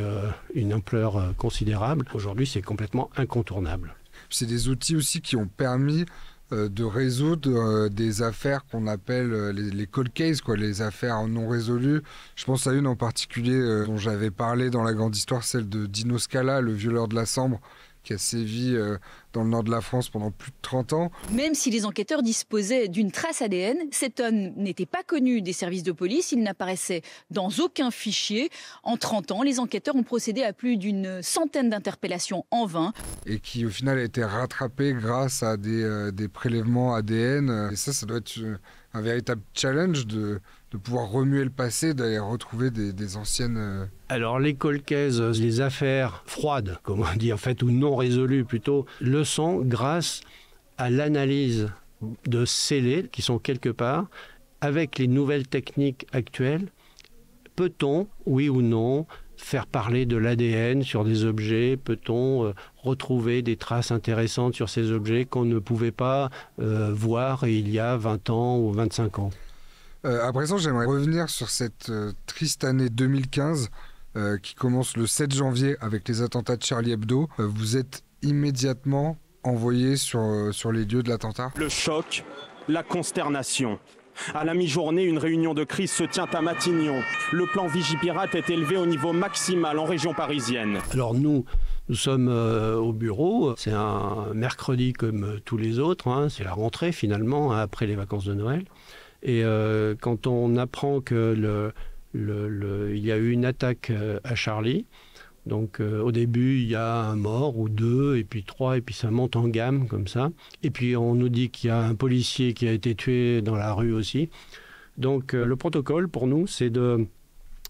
Speaker 1: une ampleur considérable. Aujourd'hui, c'est complètement incontournable.
Speaker 2: C'est des outils aussi qui ont permis de résoudre des affaires qu'on appelle les cold cases, les affaires non résolues. Je pense à une en particulier dont j'avais parlé dans la grande histoire, celle de Dino Scala, le violeur de la Sambre, qui a sévi dans le nord de la France pendant plus de 30 ans.
Speaker 3: Même si les enquêteurs disposaient d'une trace ADN, cet homme n'était pas connu des services de police, il n'apparaissait dans aucun fichier. En 30 ans, les enquêteurs ont procédé à plus d'une centaine d'interpellations en vain. Et
Speaker 2: qui au final a été rattrapé grâce à des prélèvements ADN. Et ça doit être un véritable challenge de pouvoir remuer le passé, d'aller retrouver des anciennes...
Speaker 1: Alors les cold cases, les affaires froides, comme on dit en fait, ou non résolues plutôt, le sont grâce à l'analyse de scellés qui sont quelque part. Avec les nouvelles techniques actuelles, peut-on, oui ou non, faire parler de l'ADN sur des objets? Peut-on retrouver des traces intéressantes sur ces objets qu'on ne pouvait pas voir il y a 20 ans ou 25 ans?
Speaker 2: À présent, j'aimerais revenir sur cette triste année 2015 qui commence le 7 janvier avec les attentats de Charlie Hebdo. Vous êtes immédiatement envoyé sur les lieux de l'attentat.
Speaker 4: Le choc, la consternation. À la mi-journée, une réunion de crise se tient à Matignon. Le plan Vigipirate est élevé au niveau maximal en région parisienne.
Speaker 1: Alors nous sommes au bureau. C'est un mercredi comme tous les autres. Hein. C'est la rentrée finalement, hein, après les vacances de Noël. Et quand on apprend que il y a eu une attaque à Charlie, donc au début il y a un mort ou 2 et puis 3 et puis ça monte en gamme comme ça. Et puis on nous dit qu'il y a un policier qui a été tué dans la rue aussi. Donc le protocole pour nous, c'est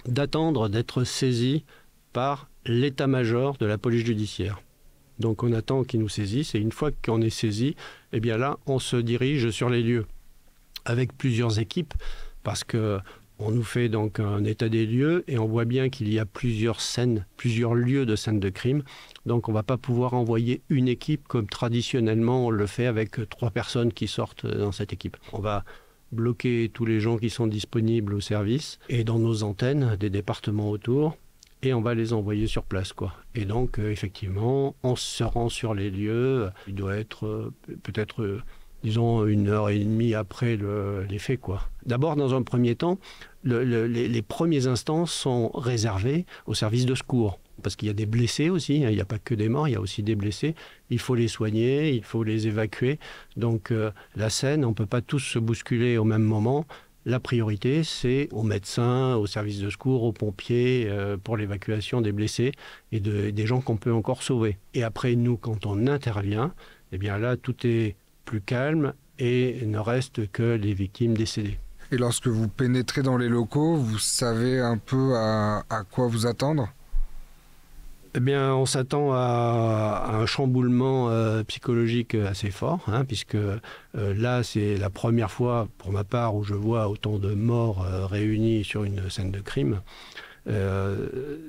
Speaker 1: d'attendre d'être saisi par l'état-major de la police judiciaire. Donc on attend qu'ils nous saisissent et une fois qu'on est saisi, eh bien là, on se dirige sur les lieux avec plusieurs équipes parce qu'on nous fait donc un état des lieux et on voit bien qu'il y a plusieurs scènes, plusieurs lieux de scènes de crime. Donc on ne va pas pouvoir envoyer une équipe comme traditionnellement on le fait avec 3 personnes qui sortent dans cette équipe. On va bloquer tous les gens qui sont disponibles au service et dans nos antennes des départements autour. Et on va les envoyer sur place, quoi. Et donc, effectivement, on se rend sur les lieux. Il doit être peut-être, disons, 1h30 après les faits, quoi. D'abord, dans un premier temps, les premiers instants sont réservés aux services de secours. Parce qu'il y a des blessés aussi, il n'y a pas que des morts, il y a aussi des blessés. Il faut les soigner, il faut les évacuer. Donc, la scène, on ne peut pas tous se bousculer au même moment. La priorité, c'est aux médecins, aux services de secours, aux pompiers, pour l'évacuation des blessés et des gens qu'on peut encore sauver. Et après, nous, quand on intervient, eh bien là, tout est plus calme et il ne reste que les victimes décédées.
Speaker 2: Et lorsque vous pénétrez dans les locaux, vous savez un peu à quoi vous attendre ?
Speaker 1: Eh bien, on s'attend à un chamboulement psychologique assez fort, hein, puisque là, c'est la première fois, pour ma part, où je vois autant de morts réunis sur une scène de crime.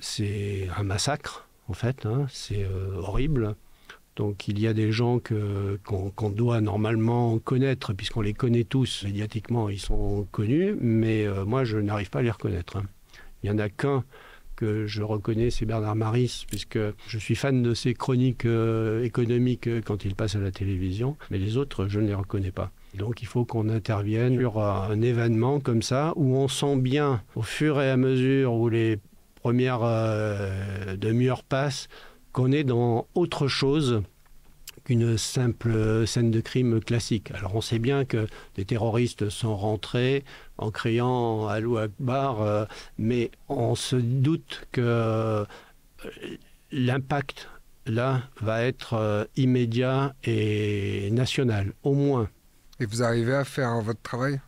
Speaker 1: C'est un massacre, en fait, hein, c'est horrible. Donc, il y a des gens qu'on doit normalement connaître, puisqu'on les connaît tous, médiatiquement, ils sont connus, mais moi, je n'arrive pas à les reconnaître. Hein. Il n'y en a qu'un que je reconnais, c'est Bernard Maris, puisque je suis fan de ses chroniques économiques quand il passe à la télévision, mais les autres, je ne les reconnais pas. Donc il faut qu'on intervienne sur un événement comme ça, où on sent bien, au fur et à mesure où les premières demi-heures passent, qu'on est dans autre chose qu'une simple scène de crime classique. Alors on sait bien que des terroristes sont rentrés en criant « Allahu Akbar », mais on se doute que l'impact, là, va être immédiat et national, au moins.
Speaker 2: Et vous arrivez à faire votre travail ?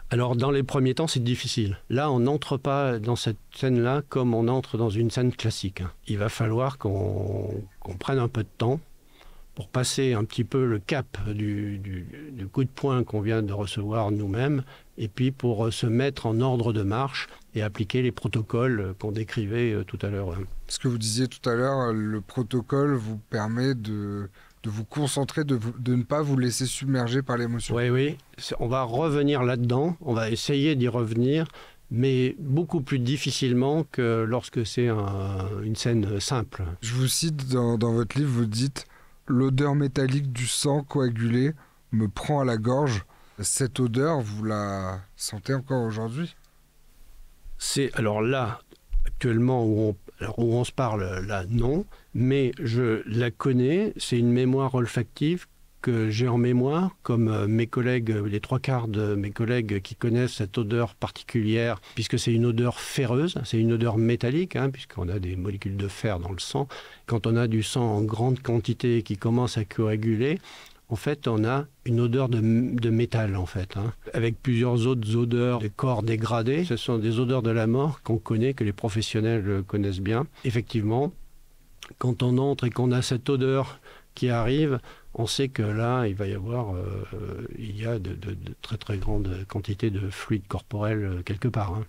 Speaker 1: Alors, dans les premiers temps, c'est difficile. Là, on n'entre pas dans cette scène-là comme on entre dans une scène classique. Il va falloir qu'on prenne un peu de temps pour passer un petit peu le cap du coup de poing qu'on vient de recevoir nous-mêmes, et puis pour se mettre en ordre de marche et appliquer les protocoles qu'on décrivait tout à l'heure.
Speaker 2: Ce que vous disiez tout à l'heure, le protocole vous permet de vous concentrer, de ne pas vous laisser submerger par l'émotion.
Speaker 1: Oui, on va revenir là-dedans, on va essayer d'y revenir, mais beaucoup plus difficilement que lorsque c'est une scène simple.
Speaker 2: Je vous cite dans votre livre, vous dites « L'odeur métallique du sang coagulé me prend à la gorge ». Cette odeur, vous la sentez encore aujourd'hui ?
Speaker 1: Alors là, actuellement, où on se parle, là, non. Mais je la connais, c'est une mémoire olfactive que j'ai en mémoire, comme mes collègues, les 3/4 de mes collègues qui connaissent cette odeur particulière, puisque c'est une odeur ferreuse, c'est une odeur métallique, hein, puisqu'on a des molécules de fer dans le sang. Quand on a du sang en grande quantité qui commence à coaguler, en fait, on a une odeur de métal, en fait, hein, avec plusieurs autres odeurs de corps dégradés. Ce sont des odeurs de la mort qu'on connaît, que les professionnels connaissent bien. Effectivement, quand on entre et qu'on a cette odeur qui arrive, on sait que là, il va y avoir de très très grandes quantités de fluide corporel quelque part. Hein.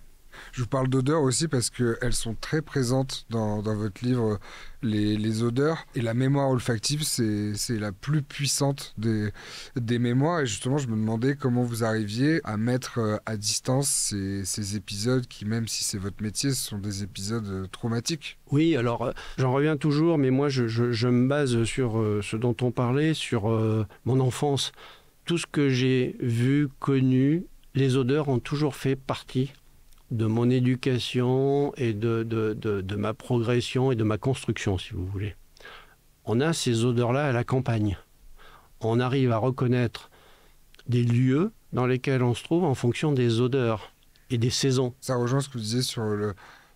Speaker 2: Je vous parle d'odeurs aussi parce qu'elles sont très présentes dans votre livre, les odeurs. Et la mémoire olfactive, c'est la plus puissante des mémoires. Et justement, je me demandais comment vous arriviez à mettre à distance ces épisodes qui, même si c'est votre métier, ce sont des épisodes traumatiques.
Speaker 1: Oui, alors j'en reviens toujours, mais moi je me base sur ce dont on parlait, sur mon enfance. Tout ce que j'ai vu, connu, les odeurs ont toujours fait partie de mon éducation et de ma progression et de ma construction, si vous voulez. On a ces odeurs-là à la campagne. On arrive à reconnaître des lieux dans lesquels on se trouve en fonction des odeurs et des saisons.
Speaker 2: Ça rejoint ce que vous disiez sur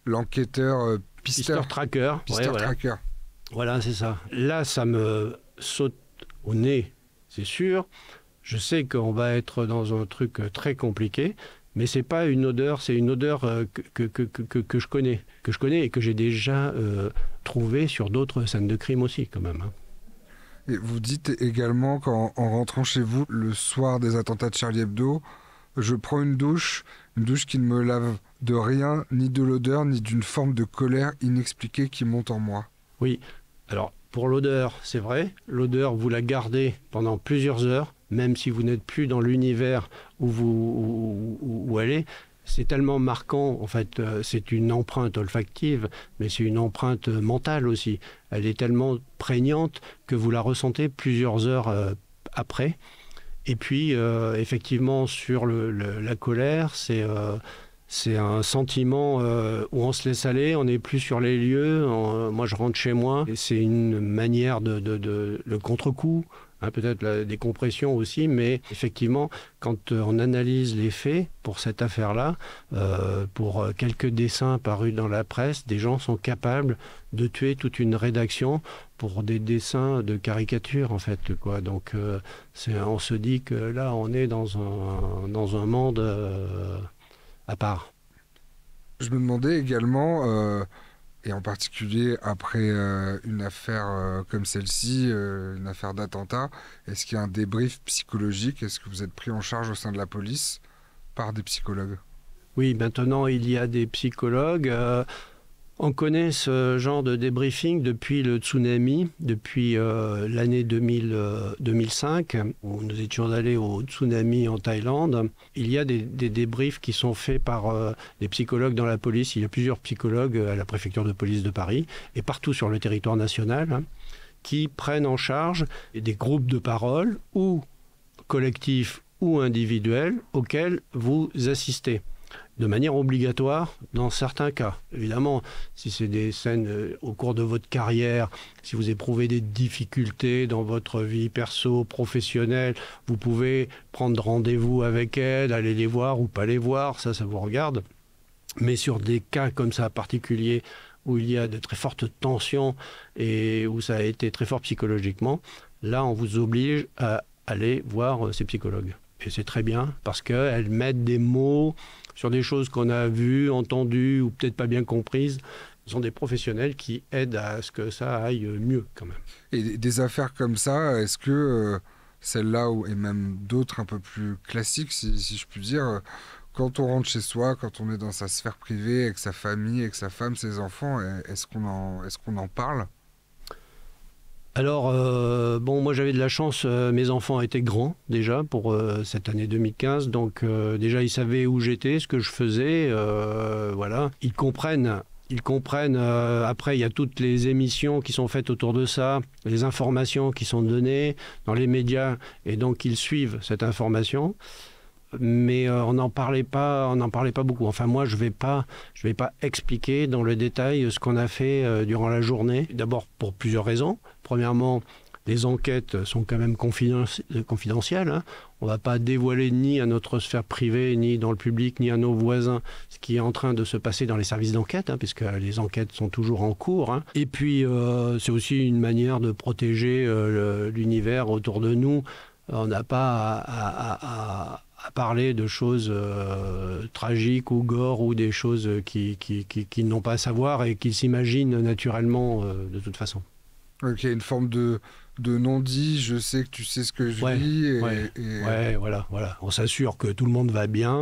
Speaker 2: l'enquêteur Pister
Speaker 1: Tracker.
Speaker 2: Tracker.
Speaker 1: Voilà, c'est ça. Là, ça me saute au nez, c'est sûr. Je sais qu'on va être dans un truc très compliqué, Mais c'est pas une odeur, c'est une odeur que je connais et que j'ai déjà trouvée sur d'autres scènes de crime aussi, quand même. Hein.
Speaker 2: Et vous dites également qu'en rentrant chez vous le soir des attentats de Charlie Hebdo, je prends une douche qui ne me lave de rien, ni de l'odeur, ni d'une forme de colère inexpliquée qui monte en moi.
Speaker 1: Oui, alors pour l'odeur, c'est vrai, l'odeur vous la gardez pendant plusieurs heures, même si vous n'êtes plus dans l'univers où elle est. C'est tellement marquant, en fait, c'est une empreinte olfactive, mais c'est une empreinte mentale aussi. Elle est tellement prégnante que vous la ressentez plusieurs heures après. Et puis, effectivement, sur la colère, c'est un sentiment où on se laisse aller, on n'est plus sur les lieux. Moi, je rentre chez moi. Et c'est une manière le contre-coup. Hein, peut-être la décompression aussi, mais effectivement, quand on analyse les faits pour cette affaire-là, pour quelques dessins parus dans la presse, des gens sont capables de tuer toute une rédaction pour des dessins de caricature, en fait, quoi. Donc, on se dit que là, on est dans un monde à part.
Speaker 2: Je me demandais également... Et en particulier après une affaire comme celle-ci, une affaire d'attentat, est-ce qu'il y a un débrief psychologique? Est-ce que vous êtes pris en charge au sein de la police par des psychologues?
Speaker 1: Oui, maintenant il y a des psychologues. On connaît ce genre de débriefing depuis le tsunami, depuis l'année 2005, où nous étions allés au tsunami en Thaïlande. Il y a des débriefs qui sont faits par des psychologues dans la police. Il y a plusieurs psychologues à la préfecture de police de Paris et partout sur le territoire national hein, qui prennent en charge des groupes de parole ou collectifs ou individuels auxquels vous assistez. De manière obligatoire dans certains cas. Évidemment, si c'est des scènes au cours de votre carrière, si vous éprouvez des difficultés dans votre vie perso, professionnelle, vous pouvez prendre rendez-vous avec elles, aller les voir ou pas les voir, ça vous regarde. Mais sur des cas comme ça particuliers, où il y a de très fortes tensions et où ça a été très fort psychologiquement, là on vous oblige à aller voir ces psychologues. Et c'est très bien parce qu'elles mettent des mots sur des choses qu'on a vues, entendues ou peut-être pas bien comprises. Ce sont des professionnels qui aident à ce que ça aille mieux quand même.
Speaker 2: Et des affaires comme ça, est-ce que celle-là et même d'autres un peu plus classiques, si je puis dire, quand on rentre chez soi, quand on est dans sa sphère privée, avec sa famille, avec sa femme, ses enfants, est-ce qu'on en parle ?
Speaker 1: Alors, moi j'avais de la chance, mes enfants étaient grands déjà pour cette année 2015, donc déjà ils savaient où j'étais, ce que je faisais, voilà. Ils comprennent, après il y a toutes les émissions qui sont faites autour de ça, les informations qui sont données dans les médias, et donc ils suivent cette information. Mais on n'en parlait pas beaucoup. Enfin, moi, je vais pas expliquer dans le détail ce qu'on a fait durant la journée. D'abord, pour plusieurs raisons. Premièrement, les enquêtes sont quand même confidentielles. Hein. On ne va pas dévoiler ni à notre sphère privée, ni dans le public, ni à nos voisins ce qui est en train de se passer dans les services d'enquête, hein, puisque les enquêtes sont toujours en cours. Hein. Et puis, c'est aussi une manière de protéger l'univers autour de nous. On n'a pas à parler de choses tragiques ou gore ou des choses qu'ils n'ont pas à savoir et qu'ils s'imaginent naturellement de toute façon.
Speaker 2: Ok, une forme de non-dit, je sais que tu sais ce que je vis.
Speaker 1: Ouais, voilà. On s'assure que tout le monde va bien,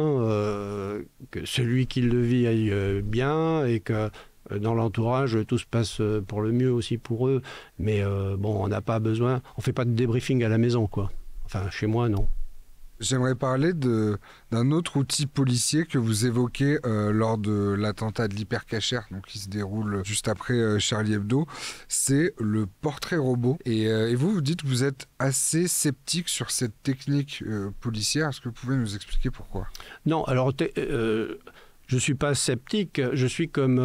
Speaker 1: que celui qui le vit aille bien et que dans l'entourage, tout se passe pour le mieux aussi pour eux. Mais on n'a pas besoin, on ne fait pas de débriefing à la maison, quoi. Enfin, chez moi, non.
Speaker 2: J'aimerais parler d'un autre outil policier que vous évoquez lors de l'attentat de l'Hypercacher, donc qui se déroule juste après Charlie Hebdo, c'est le portrait robot. Et vous dites que vous êtes assez sceptique sur cette technique policière. Est-ce que vous pouvez nous expliquer pourquoi ?
Speaker 1: Non, alors je ne suis pas sceptique, je suis comme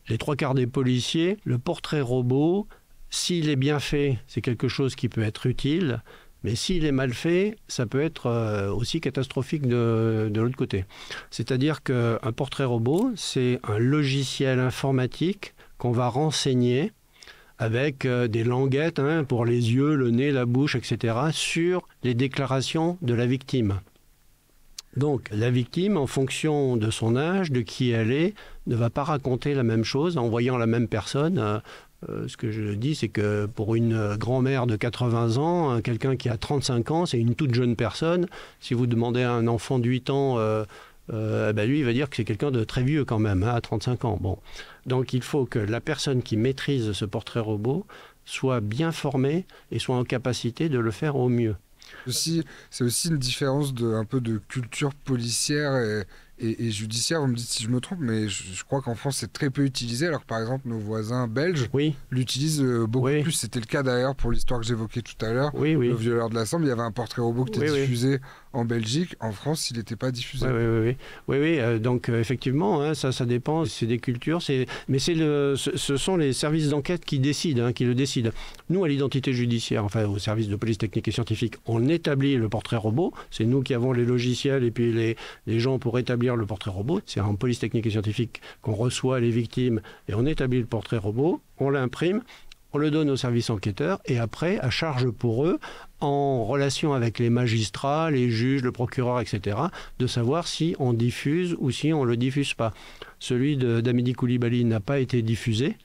Speaker 1: les trois quarts des policiers. Le portrait robot, s'il est bien fait, c'est quelque chose qui peut être utile. Mais s'il est mal fait, ça peut être aussi catastrophique de l'autre côté. C'est-à-dire qu'un portrait robot, c'est un logiciel informatique qu'on va renseigner avec des languettes pour les yeux, le nez, la bouche, etc., sur les déclarations de la victime. Donc la victime, en fonction de son âge, de qui elle est, ne va pas raconter la même chose en voyant la même personne. Ce que je dis, c'est que pour une grand-mère de 80 ans, quelqu'un qui a 35 ans, c'est une toute jeune personne. Si vous demandez à un enfant de 8 ans, lui, il va dire que c'est quelqu'un de très vieux quand même, à 35 ans. Bon. Donc il faut que la personne qui maîtrise ce portrait robot soit bien formée et soit en capacité de le faire au mieux.
Speaker 2: C'est aussi une différence un peu de culture policière et judiciaire. Vous me dites si je me trompe, mais je crois qu'en France, c'est très peu utilisé. Alors, par exemple, nos voisins belges l'utilisent beaucoup plus. C'était le cas d'ailleurs pour l'histoire que j'évoquais tout à l'heure. Le violeur de la Sambre, il y avait un portrait robot qui était diffusé en Belgique. En France, il n'était pas diffusé.
Speaker 1: Donc, effectivement, hein, ça dépend. C'est des cultures. Mais ce sont les services d'enquête qui décident, qui le décident. Nous, à l'identité judiciaire, enfin, au service de police technique et scientifique, on établit le portrait robot. C'est nous qui avons les logiciels et puis les gens pour établir le portrait robot. C'est en police technique et scientifique qu'on reçoit les victimes et on établit le portrait robot, on l'imprime, on le donne aux services enquêteurs et après, à charge pour eux, en relation avec les magistrats, les juges, le procureur, etc., de savoir si on diffuse ou si on ne le diffuse pas. Celui d'Hamidi Koulibaly n'a pas été diffusé.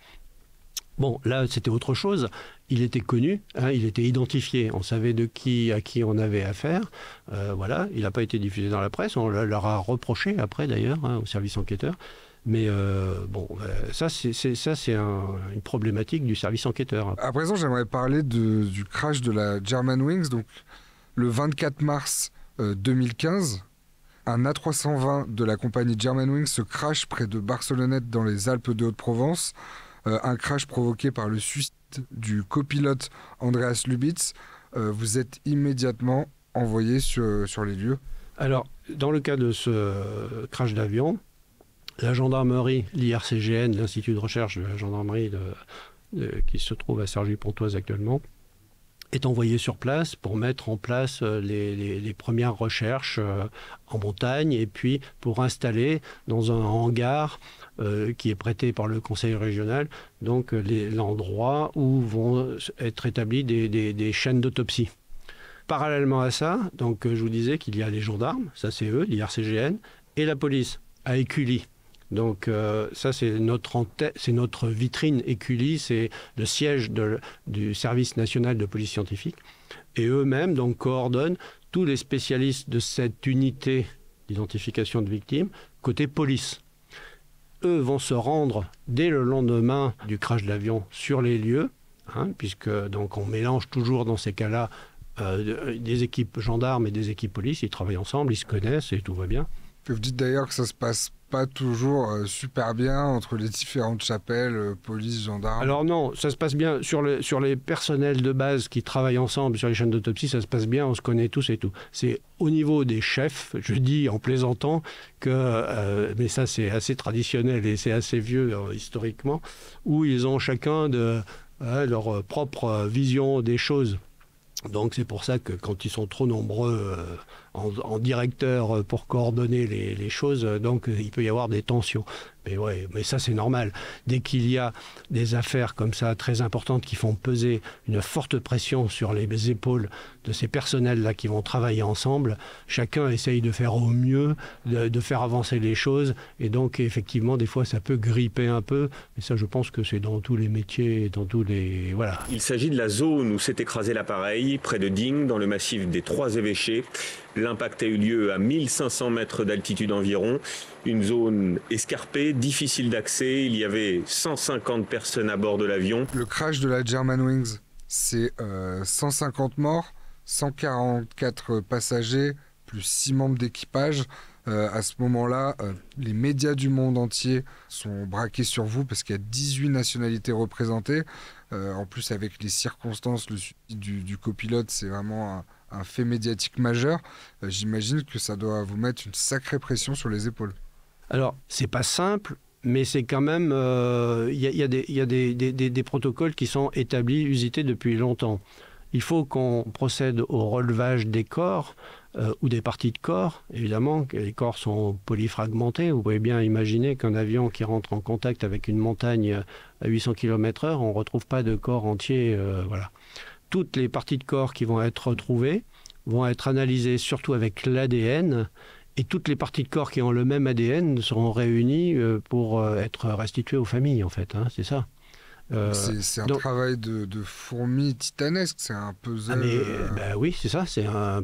Speaker 1: Bon, là, c'était autre chose. Il était connu, il était identifié. On savait à qui on avait affaire. Voilà, il n'a pas été diffusé dans la presse. On leur a reproché après, d'ailleurs, au service enquêteur. Mais ça, c'est une problématique du service enquêteur.
Speaker 2: À présent, j'aimerais parler du crash de la Germanwings. Donc, le 24 mars 2015, un A320 de la compagnie Germanwings se crache près de Barcelonnette dans les Alpes de Haute-Provence. Un crash provoqué par le suicide du copilote Andreas Lubitz. Vous êtes immédiatement envoyé sur les lieux.
Speaker 1: Alors, dans le cas de ce crash d'avion, la gendarmerie, l'IRCGN, l'Institut de recherche de la gendarmerie qui se trouve à Cergy-Pontoise actuellement, est envoyé sur place pour mettre en place les premières recherches en montagne et puis pour installer dans un hangar qui est prêté par le conseil régional, donc l'endroit où vont être établies des chaînes d'autopsie. Parallèlement à ça, donc je vous disais qu'il y a les gendarmes, ça c'est eux, l'IRCGN, et la police à Écully. Donc ça c'est notre vitrine Écully, c'est le siège du service national de police scientifique. Et eux-mêmes donc coordonnent tous les spécialistes de cette unité d'identification de victimes côté police. Eux vont se rendre dès le lendemain du crash de l'avion sur les lieux, puisque donc on mélange toujours dans ces cas-là des équipes gendarmes et des équipes police. Ils travaillent ensemble, ils se connaissent et tout va bien.
Speaker 2: Vous dites d'ailleurs que ça se passe pas toujours super bien entre les différentes chapelles, police, gendarmes.
Speaker 1: Alors non, ça se passe bien sur les personnels de base qui travaillent ensemble sur les chaînes d'autopsie, ça se passe bien, on se connaît tous et tout. C'est au niveau des chefs, je dis en plaisantant, mais ça c'est assez traditionnel et c'est assez vieux historiquement, où ils ont chacun leur propre vision des choses. Donc c'est pour ça que quand ils sont trop nombreux en directeur pour coordonner les choses, donc il peut y avoir des tensions. Mais ça c'est normal. Dès qu'il y a des affaires comme ça très importantes qui font peser une forte pression sur les épaules de ces personnels-là qui vont travailler ensemble, chacun essaye de faire au mieux, de faire avancer les choses. Et donc effectivement, des fois ça peut gripper un peu. Mais ça je pense que c'est dans tous les métiers, dans tous les... Voilà.
Speaker 5: Il s'agit de la zone où s'est écrasé l'appareil, près de Digne, dans le massif des Trois-Évêchés. L'impact a eu lieu à 1500 mètres d'altitude environ. Une zone escarpée, difficile d'accès. Il y avait 150 personnes à bord de l'avion.
Speaker 2: Le crash de la Germanwings, c'est 150 morts, 144 passagers, plus 6 membres d'équipage. À ce moment-là, les médias du monde entier sont braqués sur vous parce qu'il y a 18 nationalités représentées. En plus, avec les circonstances, le suicide du copilote, c'est vraiment un fait médiatique majeur. J'imagine que ça doit vous mettre une sacrée pression sur les épaules.
Speaker 1: Alors, c'est pas simple, mais c'est quand même... Il y a des protocoles qui sont établis, usités depuis longtemps. Il faut qu'on procède au relevage des corps ou des parties de corps. Évidemment, les corps sont polyfragmentés. Vous pouvez bien imaginer qu'un avion qui rentre en contact avec une montagne à 800 km/h, on ne retrouve pas de corps entier. Voilà. Toutes les parties de corps qui vont être retrouvées vont être analysées surtout avec l'ADN Et toutes les parties de corps qui ont le même ADN seront réunies pour être restituées aux familles, en fait. C'est ça.
Speaker 2: C'est un travail de fourmi titanesque, c'est un puzzle.
Speaker 1: Oui, c'est ça, c'est un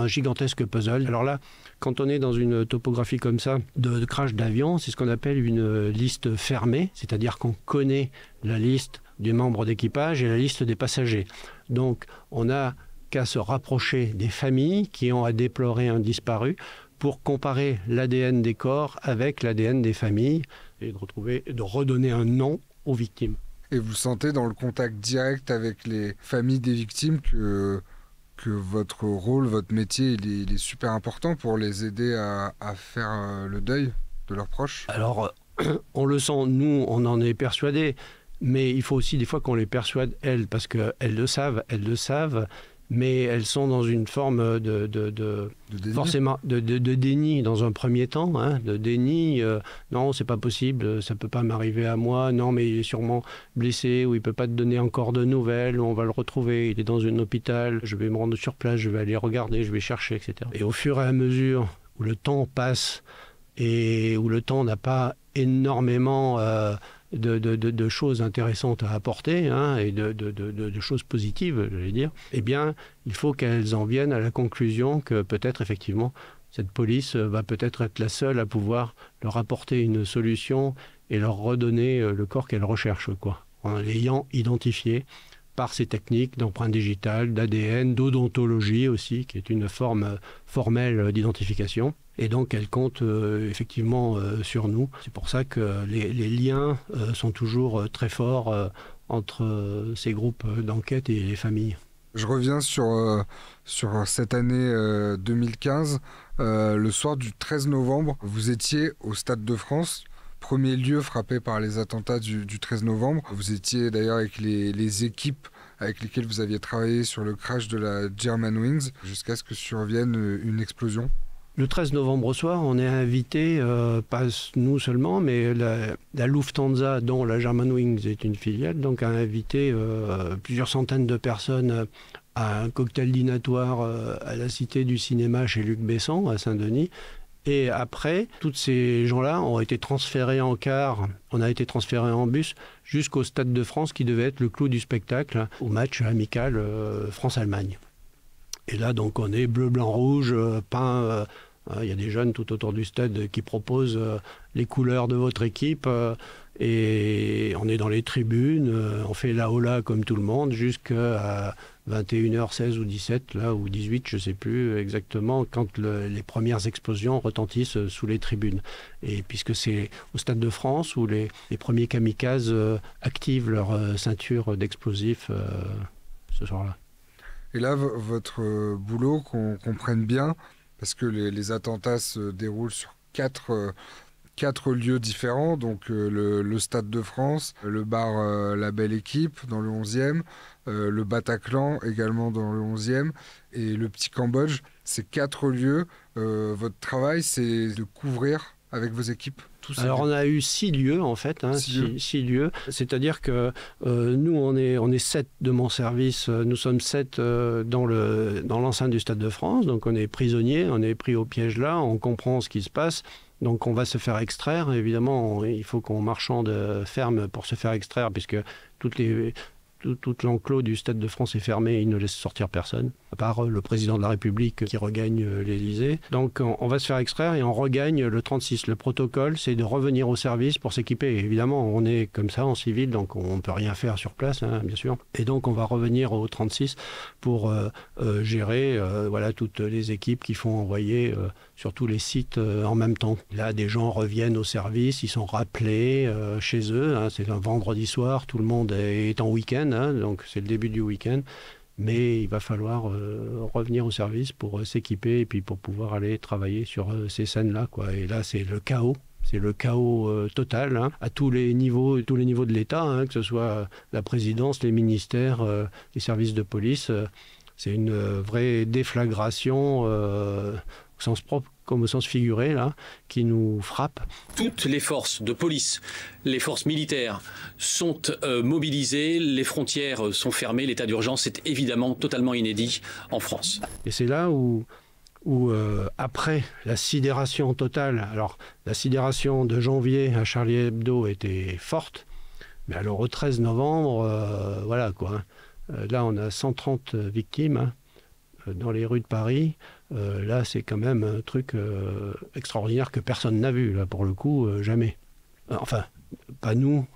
Speaker 1: gigantesque puzzle. Alors là, quand on est dans une topographie comme ça de crash d'avion, c'est ce qu'on appelle une liste fermée, c'est-à-dire qu'on connaît la liste des membres d'équipage et la liste des passagers. Donc, on n'a qu'à se rapprocher des familles qui ont à déplorer un disparu pour comparer l'ADN des corps avec l'ADN des familles et de redonner un nom aux victimes.
Speaker 2: Et vous sentez dans le contact direct avec les familles des victimes que votre rôle, votre métier, il est super important pour les aider à faire le deuil de leurs proches?
Speaker 1: Alors, on le sent, nous, on en est persuadés, mais il faut aussi des fois qu'on les persuade, elles, parce qu'elles le savent, mais elles sont dans une forme de déni. Forcément de déni dans un premier temps, de déni. Non, c'est pas possible, ça peut pas m'arriver à moi. Non, mais il est sûrement blessé ou il peut pas te donner encore de nouvelles. On va le retrouver. Il est dans un hôpital. Je vais me rendre sur place. Je vais aller regarder. Je vais chercher, etc. Et au fur et à mesure où le temps passe et où le temps n'a pas énormément de choses intéressantes à apporter et de choses positives, j'allais dire, eh bien, il faut qu'elles en viennent à la conclusion que peut-être, effectivement, cette police va peut-être être la seule à pouvoir leur apporter une solution et leur redonner le corps qu'elles recherchent, en l'ayant identifié par ces techniques d'empreinte digitale, d'ADN, d'odontologie aussi, qui est une forme formelle d'identification. Et donc, elle compte effectivement sur nous. C'est pour ça que les liens sont toujours très forts entre ces groupes d'enquête et les familles.
Speaker 2: Je reviens sur cette année 2015. Le soir du 13 novembre, vous étiez au Stade de France, premier lieu frappé par les attentats du 13 novembre. Vous étiez d'ailleurs avec les équipes avec lesquelles vous aviez travaillé sur le crash de la Germanwings, jusqu'à ce que survienne une explosion.
Speaker 1: Le 13 novembre au soir, on est invité, pas nous seulement, mais la Lufthansa, dont la Germanwings est une filiale, donc a invité plusieurs centaines de personnes à un cocktail dînatoire à la Cité du Cinéma chez Luc Besson, à Saint-Denis. Et après, tous ces gens-là ont été transférés en car, on a été transférés en bus jusqu'au Stade de France, qui devait être le clou du spectacle, au match amical France-Allemagne. Et là, donc, on est bleu, blanc, rouge, peint. Il y a des jeunes tout autour du stade qui proposent les couleurs de votre équipe. Et on est dans les tribunes, on fait la hola comme tout le monde jusqu'à 21h16 ou 17, là, ou 18, je ne sais plus exactement, quand les premières explosions retentissent sous les tribunes. Et puisque c'est au Stade de France où les premiers kamikazes activent leur ceinture d'explosifs ce soir-là.
Speaker 2: Et là, votre boulot, qu'on comprenne bien, parce que les attentats se déroulent sur quatre lieux différents, donc le Stade de France, le bar La Belle Équipe dans le 11e, le Bataclan également dans le 11e, et le Petit Cambodge. Ces 4 lieux, votre travail, c'est de couvrir avec vos équipes tous ces lieux.
Speaker 1: On a eu 6 lieux en fait, 6 lieux. C'est-à-dire que nous, on est 7 de mon service, nous sommes 7 dans l'enceinte du Stade de France, donc on est prisonniers, on est pris au piège là, on comprend ce qui se passe. Donc on va se faire extraire, évidemment, il faut qu'on marchande ferme pour se faire extraire, puisque tout l'enclos du Stade de France est fermé, il ne laisse sortir personne, à part le président de la République qui regagne l'Élysée. Donc on va se faire extraire et on regagne le 36. Le protocole, c'est de revenir au service pour s'équiper. Évidemment, on est comme ça en civil, donc on ne peut rien faire sur place, bien sûr. Et donc on va revenir au 36 pour gérer toutes les équipes qui font envoyer sur tous les sites en même temps. Là, des gens reviennent au service, ils sont rappelés chez eux. C'est un vendredi soir, tout le monde est en week-end. Donc c'est le début du week-end, mais il va falloir revenir au service pour s'équiper et puis pour pouvoir aller travailler sur ces scènes-là, Et là, c'est le chaos. C'est le chaos total à tous les niveaux de l'État, que ce soit la présidence, les ministères, les services de police. C'est une vraie déflagration au sens propre comme au sens figuré, là, qui nous frappe.
Speaker 6: Toutes les forces de police, les forces militaires sont mobilisées, les frontières sont fermées, l'état d'urgence est évidemment totalement inédit en France.
Speaker 1: Et c'est là où où après la sidération totale, alors la sidération de janvier à Charlie Hebdo était forte, mais alors au 13 novembre, voilà quoi. Là, on a 130 victimes dans les rues de Paris. Là, c'est quand même un truc extraordinaire que personne n'a vu, là, pour le coup, jamais. Enfin, pas nous,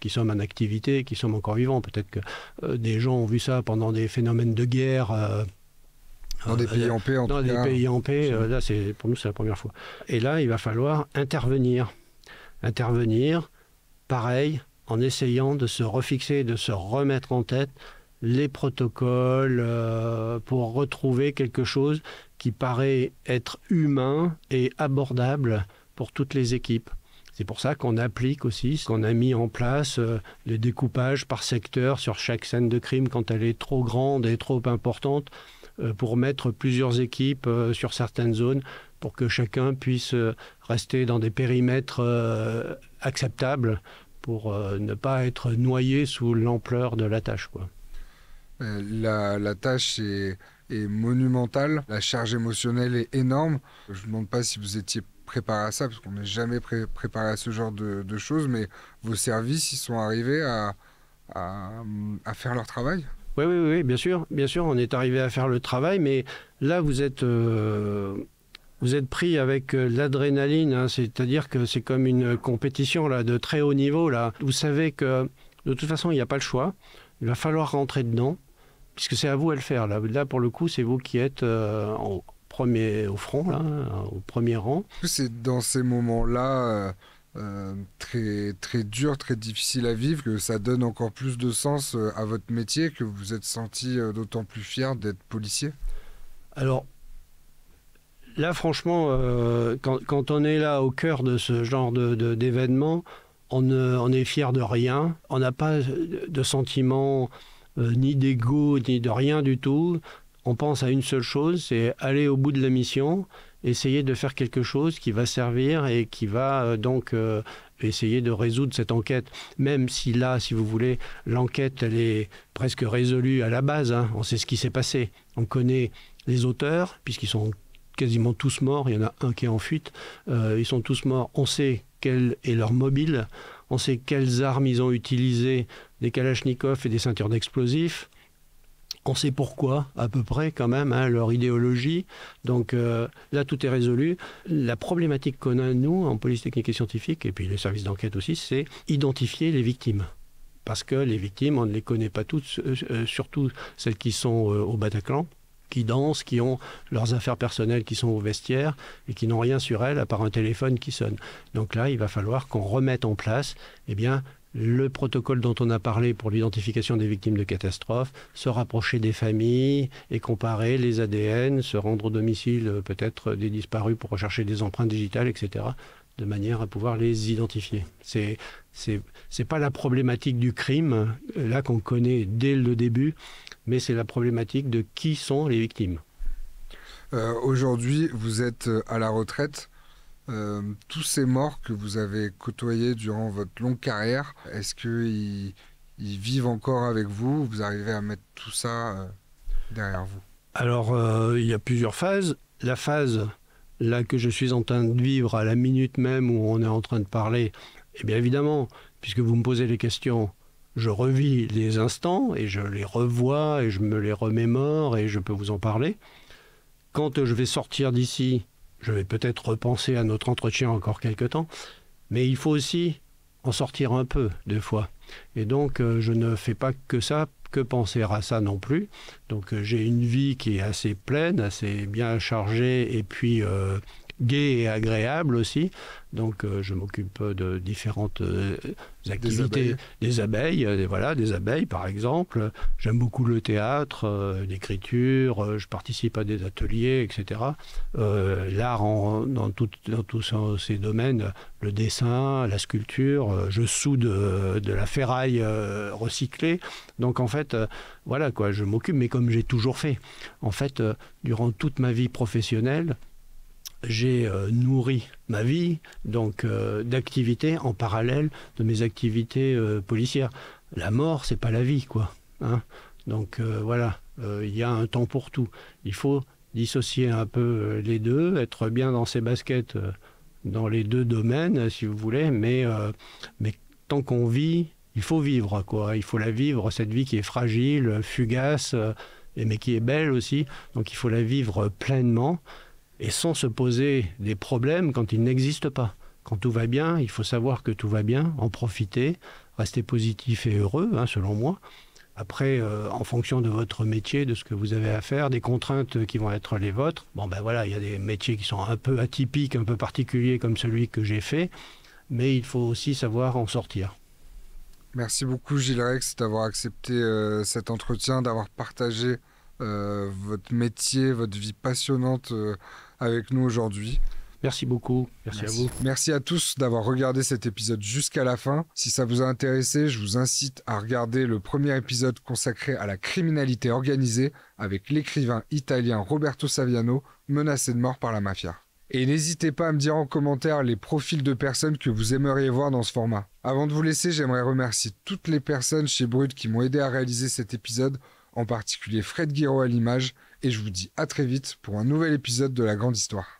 Speaker 1: qui sommes en activité, qui sommes encore vivants. Peut-être que des gens ont vu ça pendant des phénomènes de guerre.
Speaker 2: Dans des pays en paix, en tout cas.
Speaker 1: Dans des pays en paix, là, pour nous, c'est la première fois. Et là, il va falloir intervenir. Intervenir, pareil, en essayant de se refixer, de se remettre en tête les protocoles pour retrouver quelque chose qui paraît être humain et abordable pour toutes les équipes. C'est pour ça qu'on applique aussi, qu'on a mis en place les découpages par secteur sur chaque scène de crime quand elle est trop grande et trop importante, pour mettre plusieurs équipes sur certaines zones pour que chacun puisse rester dans des périmètres acceptables pour ne pas être noyé sous l'ampleur de la tâche, quoi.
Speaker 2: La tâche est monumentale, la charge émotionnelle est énorme. Je ne vous demande pas si vous étiez préparé à ça, parce qu'on n'est jamais préparé à ce genre de choses, mais vos services, ils sont arrivés à faire leur travail ?
Speaker 1: Oui, bien sûr, on est arrivé à faire le travail, mais là, vous êtes pris avec l'adrénaline, hein, c'est-à-dire que c'est comme une compétition là, de très haut niveau. Là. Vous savez que de toute façon, il n'y a pas le choix. Il va falloir rentrer dedans, puisque c'est à vous à le faire. Là pour le coup, c'est vous qui êtes au front, là, au premier rang.
Speaker 2: C'est dans ces moments-là très, très durs, très difficiles à vivre, que ça donne encore plus de sens à votre métier, que vous êtes senti d'autant plus fier d'être policier ?
Speaker 1: Alors, là, franchement, quand on est là au cœur de ce genre d'événement, on est fier de rien. On n'a pas de sentiment ni d'ego, ni de rien du tout. On pense à une seule chose, c'est aller au bout de la mission, essayer de faire quelque chose qui va servir et qui va donc essayer de résoudre cette enquête. Même si là, si vous voulez, l'enquête, elle est presque résolue à la base, hein. On sait ce qui s'est passé. On connaît les auteurs, puisqu'ils sont quasiment tous morts. Il y en a un qui est en fuite. Ils sont tous morts. On sait quel est leur mobile. On sait quelles armes ils ont utilisées, des kalachnikovs et des ceintures d'explosifs. On sait pourquoi, à peu près, quand même, hein, leur idéologie. Donc là, tout est résolu. La problématique qu'on a, nous, en police technique et scientifique, et puis les services d'enquête aussi, c'est identifier les victimes. Parce que les victimes, on ne les connaît pas toutes, surtout celles qui sont au Bataclan, qui dansent, qui ont leurs affaires personnelles qui sont au vestiaire et qui n'ont rien sur elles à part un téléphone qui sonne. Donc là, il va falloir qu'on remette en place le protocole dont on a parlé pour l'identification des victimes de catastrophes, se rapprocher des familles et comparer les ADN, se rendre au domicile peut-être des disparus pour rechercher des empreintes digitales, etc., de manière à pouvoir les identifier. C'est pas la problématique du crime, là qu'on connaît dès le début, mais c'est la problématique de qui sont les victimes.
Speaker 2: Aujourd'hui, vous êtes à la retraite. Tous ces morts que vous avez côtoyés durant votre longue carrière, est-ce qu'ils vivent encore avec vous ? Vous arrivez à mettre tout ça derrière vous ?
Speaker 1: Alors, il y a plusieurs phases. La phase là que je suis en train de vivre à la minute même où on est en train de parler, eh bien évidemment, puisque vous me posez les questions, je revis les instants et je les revois et je me les remémore et je peux vous en parler. Quand je vais sortir d'ici, je vais peut-être repenser à notre entretien encore quelque temps, mais il faut aussi en sortir un peu, des fois. Et donc, je ne fais pas que ça, que penser à ça non plus. Donc, j'ai une vie qui est assez pleine, assez bien chargée, et puis gaie et agréable aussi. Donc, je m'occupe de différentes activités. Des abeilles, des abeilles, par exemple. J'aime beaucoup le théâtre, l'écriture, je participe à des ateliers, etc. L'art dans tous ces domaines, le dessin, la sculpture, je soude de la ferraille recyclée. Donc, en fait, voilà quoi, je m'occupe, mais comme j'ai toujours fait. En fait, durant toute ma vie professionnelle, j'ai nourri ma vie donc d'activités en parallèle de mes activités policières. La mort, c'est pas la vie, quoi. Hein. Donc voilà, il y a un temps pour tout. Il faut dissocier un peu les deux, être bien dans ses baskets dans les deux domaines, si vous voulez, mais tant qu'on vit, il faut vivre, quoi. Il faut la vivre, cette vie qui est fragile, fugace, mais qui est belle aussi. Donc il faut la vivre pleinement et sans se poser des problèmes quand ils n'existent pas. Quand tout va bien, il faut savoir que tout va bien, en profiter, rester positif et heureux, selon moi. Après, en fonction de votre métier, de ce que vous avez à faire, des contraintes qui vont être les vôtres, il y a des métiers qui sont un peu atypiques, un peu particuliers comme celui que j'ai fait, mais il faut aussi savoir en sortir.
Speaker 2: Merci beaucoup Gilles Rex d'avoir accepté cet entretien, d'avoir partagé votre métier, votre vie passionnante avec nous aujourd'hui.
Speaker 1: Merci beaucoup, merci à vous.
Speaker 2: Merci à tous d'avoir regardé cet épisode jusqu'à la fin. Si ça vous a intéressé, je vous incite à regarder le premier épisode consacré à la criminalité organisée avec l'écrivain italien Roberto Saviano, menacé de mort par la mafia. Et n'hésitez pas à me dire en commentaire les profils de personnes que vous aimeriez voir dans ce format. Avant de vous laisser, j'aimerais remercier toutes les personnes chez Brut qui m'ont aidé à réaliser cet épisode, en particulier Fred Guiraud à l'image, et je vous dis à très vite pour un nouvel épisode de La Grande Histoire.